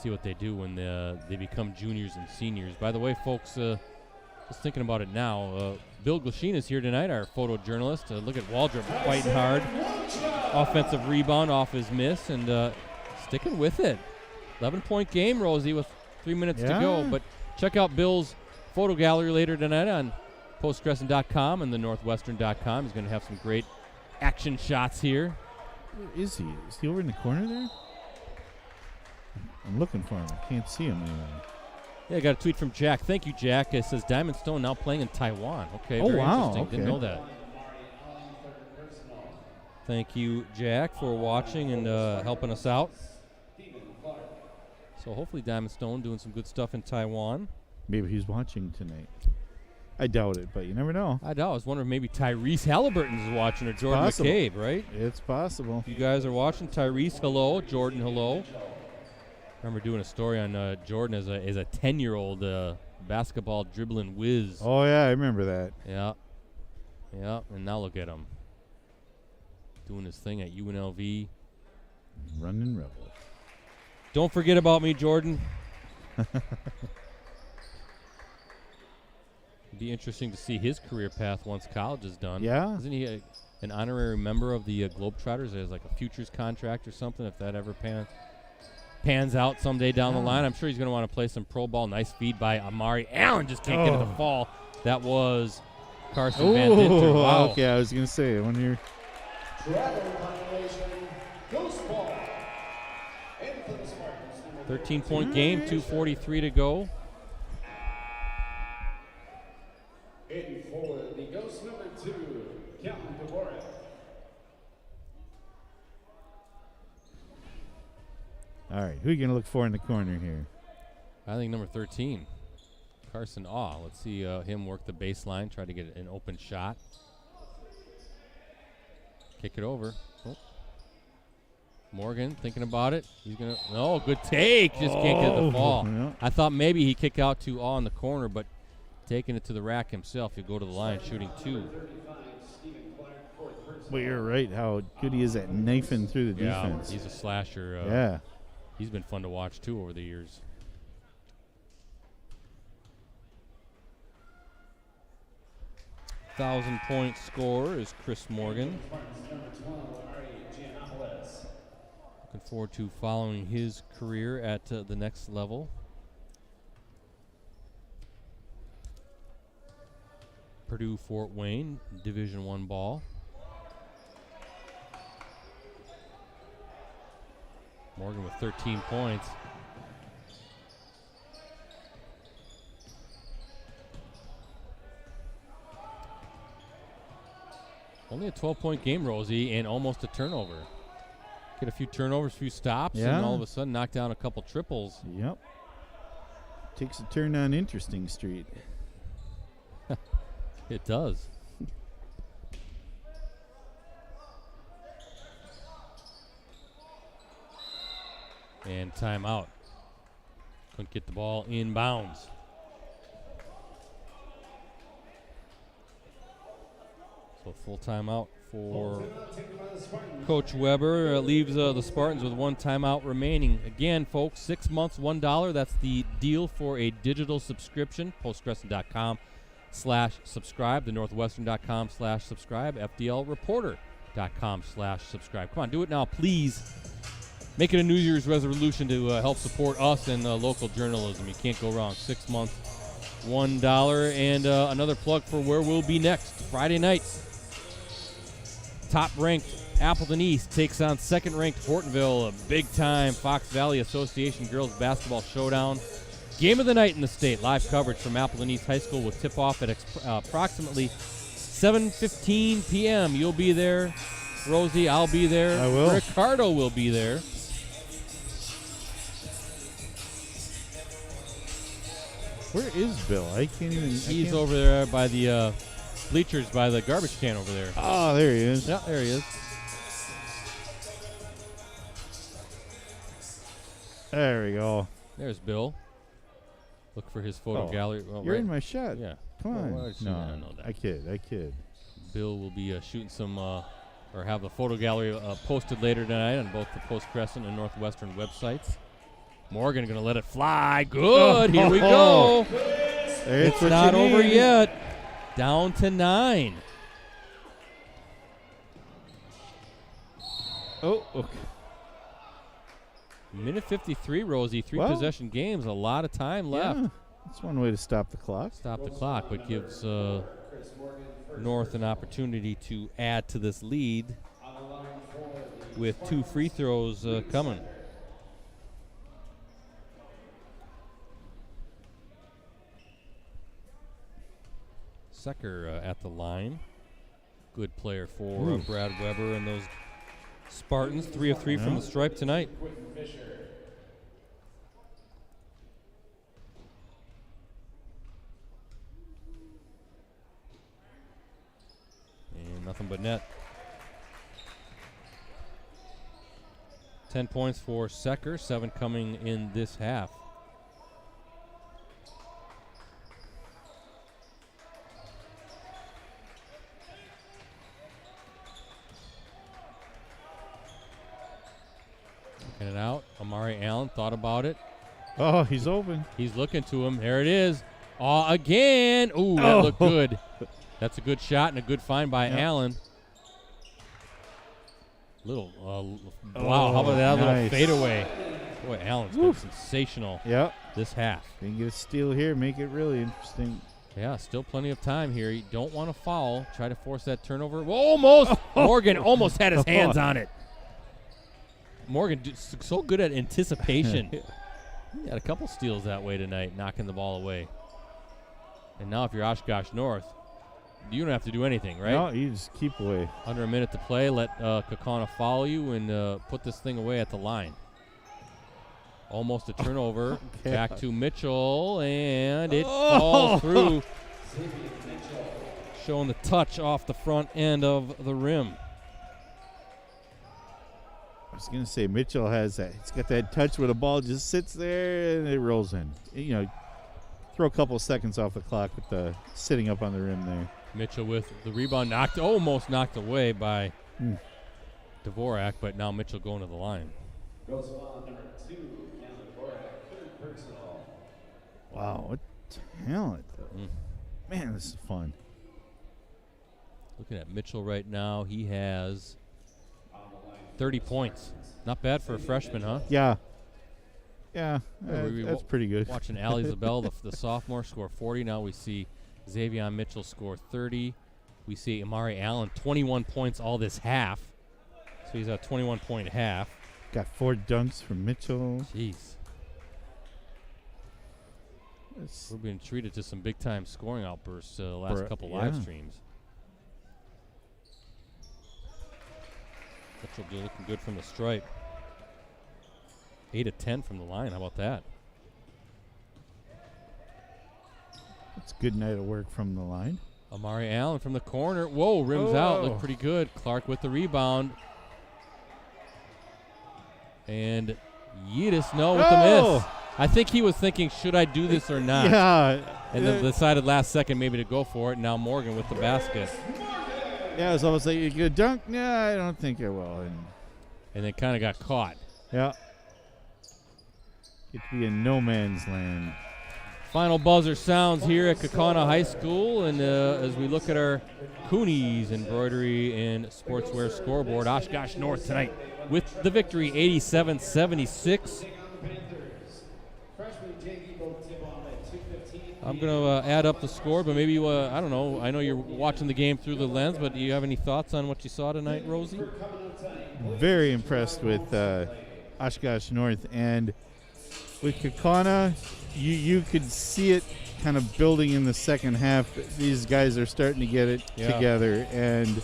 see what they do when they become juniors and seniors. By the way, folks, just thinking about it now, Bill Glasheen is here tonight, our photojournalist. Look at Waldrop fighting hard. Offensive rebound off his miss and sticking with it. 11-point game, Rosie, with 3 minutes to go. But check out Bill's photo gallery later tonight on postcrescent.com and the northwestern.com. He's going to have some great action shots here. Where is he? Is he over in the corner there? I'm looking for him. I can't see him anyway. Yeah, I got a tweet from Jack. Thank you, Jack. It says Diamond Stone now playing in Taiwan. Okay, very interesting. Okay. Didn't know that. Thank you, Jack, for watching and helping us out. So hopefully Diamond Stone doing some good stuff in Taiwan. Maybe he's watching tonight. I doubt it, but you never know. I doubt. I was wondering if maybe Tyrese Halliburton is watching or Jordan McCabe, right? It's possible. You guys are watching. Tyrese, hello. Jordan, hello. Remember doing a story on Jordan as a 10-year-old basketball dribbling whiz. Oh, yeah, I remember that. Yeah. Yeah, and now look at him. Doing his thing at UNLV. Running rebel. Don't forget about me, Jordan. It'd be interesting to see his career path once college is done. Yeah. Isn't he an honorary member of the Globetrotters as like a futures contract or something if that ever pans out someday down the line? I'm sure he's going to want to play some pro ball. Nice feed by Amari Allen. Just can't get it to fall. That was Carson Van Dinter. Wow. Okay, I was going to say, when you're... Travel violation, Ghost Ball. 13-point game, 2:43 to go. And for the Ghost number 2, Calvin Dvorak. All right, who are you going to look for in the corner here? I think number 13, Carson Awe. Let's see him work the baseline, try to get an open shot. Kick it over. Oh. Morgan thinking about it. He's going to, no, good take. Just can't get the ball. Yeah. I thought maybe he'd kick out to Awe in the corner, but taking it to the rack himself, he'll go to the line shooting 2. Well, you're right, how good he is at knifing through the defense. He's a slasher. Yeah. He's been fun to watch, too, over the years. Thousand-point scorer is Chris Morgan. Looking forward to following his career at the next level. Purdue Fort Wayne, Division I ball. Morgan with 13 points. Only a 12-point game, Rosie, and almost a turnover. Get a few turnovers, a few stops, and all of a sudden knock down a couple triples. Yep. Takes a turn on Interesting Street. It does. And timeout. Couldn't get the ball in bounds. So full timeout for Coach Weber. Leaves the Spartans with one timeout remaining. Again, folks, 6 months, $1. That's the deal for a digital subscription. postcrescent.com/subscribe, thenorthwestern.com/subscribe, fdlreporter.com/subscribe. Come on, do it now, please. Make it a New Year's resolution to help support us and local journalism. You can't go wrong. 6 months, $1. And another plug for where we'll be next. Friday night, top-ranked Appleton East takes on second-ranked Hortonville, a big-time Fox Valley Association girls basketball showdown. Game of the night in the state. Live coverage from Appleton East High School will tip off at approximately 7:15 p.m. You'll be there. Rosie, I'll be there. I will. Ricardo will be there. Where is Bill? I can't even. He's over there by the bleachers, by the garbage can over there. Oh, there he is. Yeah, there he is. There we go. There's Bill. Look for his photo gallery. Well, You're right. in my shot. Yeah. Come on. Well, why did you not know that? I kid. Bill will be shooting some, or have the photo gallery posted later tonight on both the Post Crescent and Northwestern websites. Morgan going to let it fly. Good. Here we go. It's not over yet. Down to 9. Oh, okay. Minute 53, Rosie. Three possession games. A lot of time left. Yeah, that's one way to stop the clock. Stop the clock, but gives North an opportunity to add to this lead with 2 free throws coming. Secker at the line. Good player for Brad Weber and those Spartans. 3 of 3 from the stripe tonight. And nothing but net. 10 points for Secker, 7 coming in this half. Looking it out. Amari Allen thought about it. Oh, he's open. He's looking to him. There it is. Again. Ooh, that looked good. That's a good shot and a good find by Allen. Wow, how about that little fadeaway? Boy, Allen's been sensational this half. Can get a steal here, make it really interesting. Yeah, still plenty of time here. You don't want to foul. Try to force that turnover. Almost. Morgan almost had his hands on it. Morgan so good at anticipation. He had a couple steals that way tonight, knocking the ball away. And now if you're Oshkosh North, you don't have to do anything, right? No, you just keep away. Under a minute to play, let Kaukauna follow you and put this thing away at the line. Almost a turnover. Back to Mitchell, and it falls through. Showing the touch off the front end of the rim. I was going to say, Mitchell has that. He's got that touch where the ball just sits there and it rolls in. You know, throw a couple of seconds off the clock with the sitting up on the rim there. Mitchell with the rebound, almost knocked away by Dvorak, but now Mitchell going to the line. Goes ball number 2, Dvorak, third personal. Wow, what talent. Man, this is fun. Looking at Mitchell right now, he has 30 points. Not bad for a freshman, huh? Yeah. Yeah, we that's pretty good. Watching Ali Zabel, the sophomore, score 40. Now we see Xavier Mitchell score 30. We see Amari Allen, 21 points all this half. So he's a 21-point half. Got 4 dunks from Mitchell. Jeez. We're being treated to some big-time scoring outbursts the last couple live streams. Mitchell looking good from the stripe. 8 of 10 from the line. How about that? That's a good night of work from the line. Amari Allen from the corner. Whoa, rims out. Looked pretty good. Clark with the rebound. And Yedis, no, with the miss. I think he was thinking, should I do this or not? Yeah. And then decided last second maybe to go for it. And now Morgan with the basket. Yeah, it's almost like you could dunk. Yeah, I don't think I will. And then kind of got caught. Yeah. Get to be in no man's land. Final buzzer sounds here at Kaukauna High School. And as we look at our Coonies embroidery and sportswear scoreboard, Oshkosh North tonight with the victory, 87-76. I'm going to add up the score, but maybe, I don't know. I know you're watching the game through the lens, but do you have any thoughts on what you saw tonight, Rosie? Very impressed with Oshkosh North. And with Kaukauna, you could see it kind of building in the second half. These guys are starting to get it together, and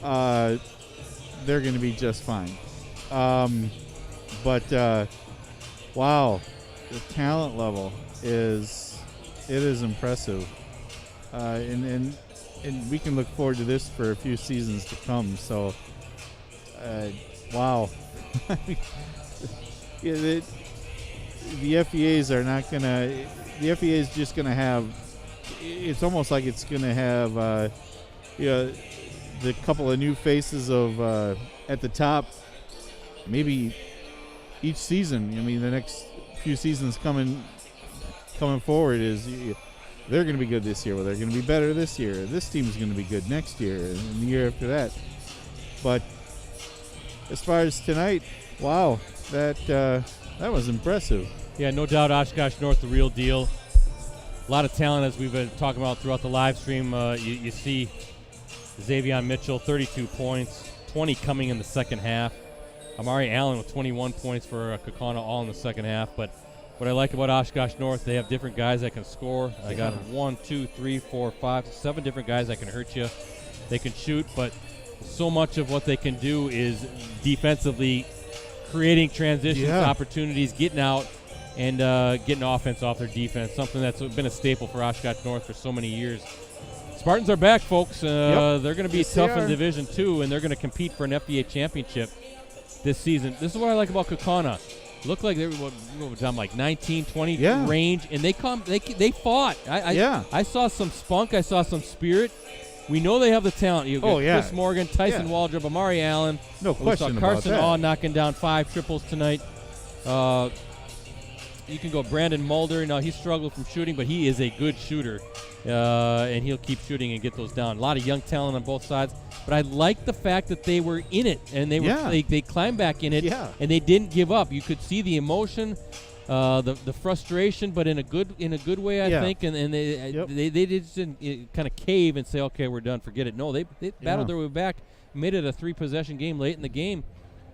they're going to be just fine. But wow, the talent level is impressive, and we can look forward to this for a few seasons to come. So, wow. The FEAs are not going to – the FEA is just going to have – it's almost like it's going to have the couple of new faces of at the top maybe each season. I mean, the next few seasons coming forward is they're going to be good this year. Well, they're going to be better this year. This team is going to be good next year and the year after that. But as far as tonight, wow, that was impressive. Yeah, no doubt Oshkosh North, the real deal. A lot of talent, as we've been talking about throughout the live stream. You see Xavier Mitchell, 32 points, 20 coming in the second half. Amari Allen with 21 points for Kaukauna all in the second half. But what I like about Oshkosh North, they have different guys that can score. I got 1, 2, 3, 4, 5, 7 different guys that can hurt you. They can shoot, but so much of what they can do is defensively creating transitions, opportunities, getting out, and getting offense off their defense, something that's been a staple for Oshkosh North for so many years. Spartans are back, folks. They're going to be tough in Division II, and they're going to compete for an FBA championship this season. This is what I like about Kaukauna. Looked like they were down like 19, 20 range, and they fought. I saw some spunk. I saw some spirit. We know they have the talent. You've got Chris Morgan, Tyson Waldrop, Amari Allen. No question about Carson that. knocking down 5 triples tonight. You can go Brandon Mulder. Now, he struggled from shooting, but he is a good shooter, and he'll keep shooting and get those down. A lot of young talent on both sides, but I like the fact that they were in it, and they climbed back in it, and they didn't give up. You could see the emotion, the frustration, but in a good way, I think. And they just didn't kind of cave and say, okay, we're done, forget it. No, they battled their way back, made it a 3-possession game late in the game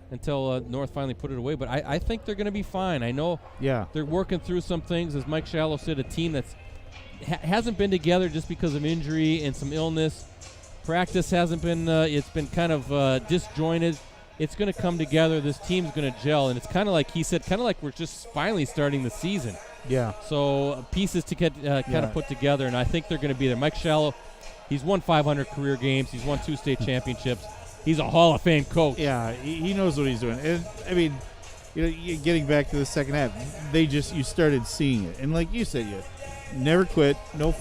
until North finally put it away. But I think they're going to be fine. I know they're working through some things. As Mike Shallow said, a team that's hasn't been together just because of injury and some illness. Practice hasn't been it's been kind of disjointed. It's going to come together. This team's going to gel, and it's kind of like he said, kind of like we're just finally starting the season. Yeah. So pieces to get kind of put together, and I think they're going to be there. Mike Shallow, he's won 500 career games. He's won 2 state championships. He's a Hall of Fame coach. Yeah, he knows what he's doing. And I mean, getting back to the second half, you started seeing it, and like you said, you never quit. No,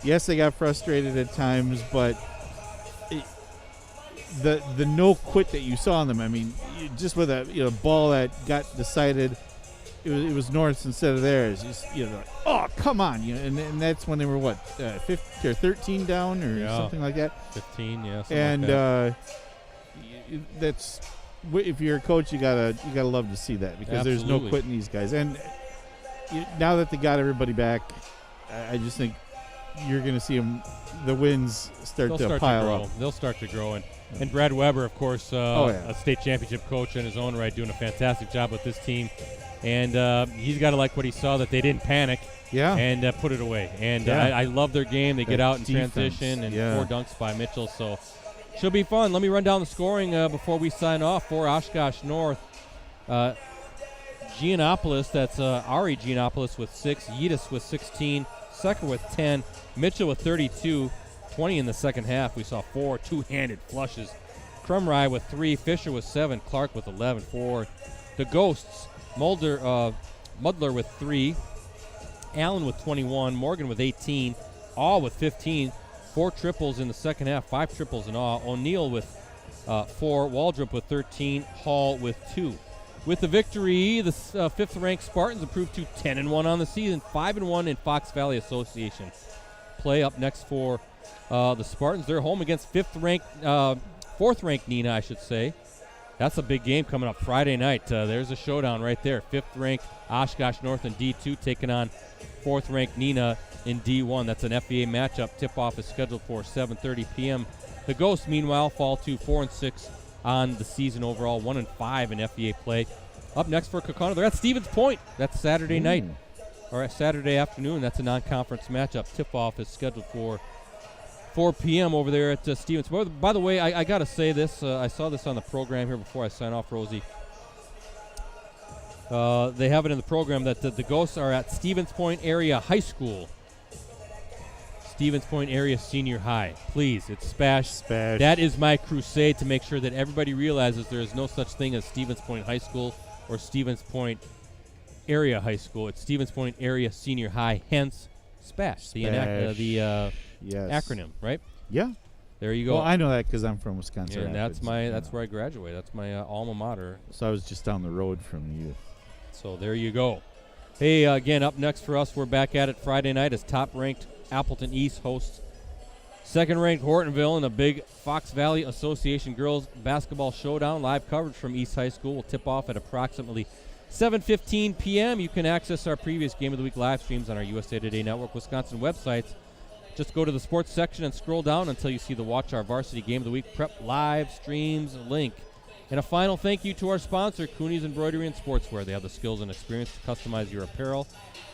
yes, they got frustrated at times, but the no quit that you saw in them. I mean, just with a ball that got decided, it was North's instead of theirs. Just like, oh, come on, and that's when they were 15 or 13 down or something like that. 15, yeah. And like that. that's if you're a coach, you gotta love to see that because there's no Absolutely. quitting these guys. And now that they got everybody back, I just think you're going to see them. The wins They'll to pile grow. up. They'll start to grow. And Brad Weber, of course, a state championship coach in his own right, doing a fantastic job with this team. And he's got to like what he saw, that they didn't panic and put it away. And I love their game. They get out in transition and 4 dunks by Mitchell. So should be fun. Let me run down the scoring before we sign off for Oshkosh North. Giannopoulos, that's Ari Giannopoulos with 6, Yedis with 16, Secker with 10, Mitchell with 32, 20 in the second half. We saw 4 two-handed flushes. Crumry with 3, Fisher with 7, Clark with 11 for the Ghosts. Mudler with 3, Allen with 21, Morgan with 18, All with 15, 4 triples in the second half, 5 triples in all. O'Neill with 4, Waldrop with 13, Hall with 2. With the victory, the 5th-ranked Spartans improved to 10-1 on the season, 5-1 in Fox Valley Association play. Up next for the Spartans, they're home against 4th-ranked Neenah, I should say. That's a big game coming up Friday night. There's a showdown right there. 5th-ranked Oshkosh North in D2 taking on 4th-ranked Neenah in D1. That's an FVA matchup. Tip-off is scheduled for 7:30 p.m. The Ghosts, meanwhile, fall to 4-6 on the season overall, 1-5 in FVA play. Up next for Kaukauna, they're at Stevens Point. That's Saturday night, or Saturday afternoon. That's a non-conference matchup. Tip-off is scheduled for 4 p.m. over there at Stevens. By the way, I got to say this. I saw this on the program here before I sign off, Rosie. They have it in the program that the Ghosts are at Stevens Point Area High School. Stevens Point Area Senior High. Please, it's SPASH. That is my crusade to make sure that everybody realizes there is no such thing as Stevens Point High School or Stevens Point Area High School. It's Stevens Point Area Senior High, hence SPASH, the acronym, right? Yeah. There you go. Well, I know that because I'm from Wisconsin. And that's where I graduated. That's my alma mater. So I was just down the road from you. So there you go. Hey, again, up next for us, we're back at it Friday night as top-ranked Appleton East hosts second-ranked Hortonville in a big Fox Valley Association girls basketball showdown. Live coverage from East High School will tip off at approximately 7:15 p.m. You can access our previous Game of the Week live streams on our USA Today Network Wisconsin websites. Just go to the sports section and scroll down until you see the Watch Our Varsity Game of the Week Prep live streams link. And a final thank you to our sponsor, Cooney's Embroidery and Sportswear. They have the skills and experience to customize your apparel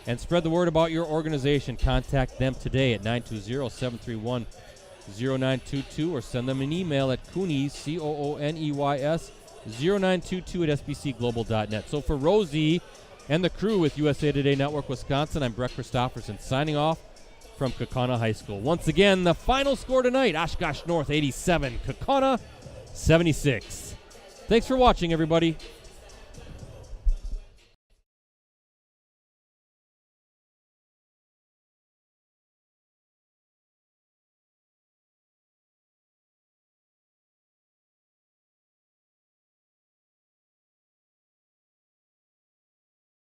and spread the word about your organization. Contact them today at 920-731-0922 or send them an email at Cooney's, COONEYS, 0922 at sbcglobal.net. So for Rosie and the crew with USA Today Network Wisconsin, I'm Brett Christopherson signing off from Kaukauna High School. Once again, the final score tonight, Oshkosh North 87, Kaukauna 76. Thanks for watching, everybody.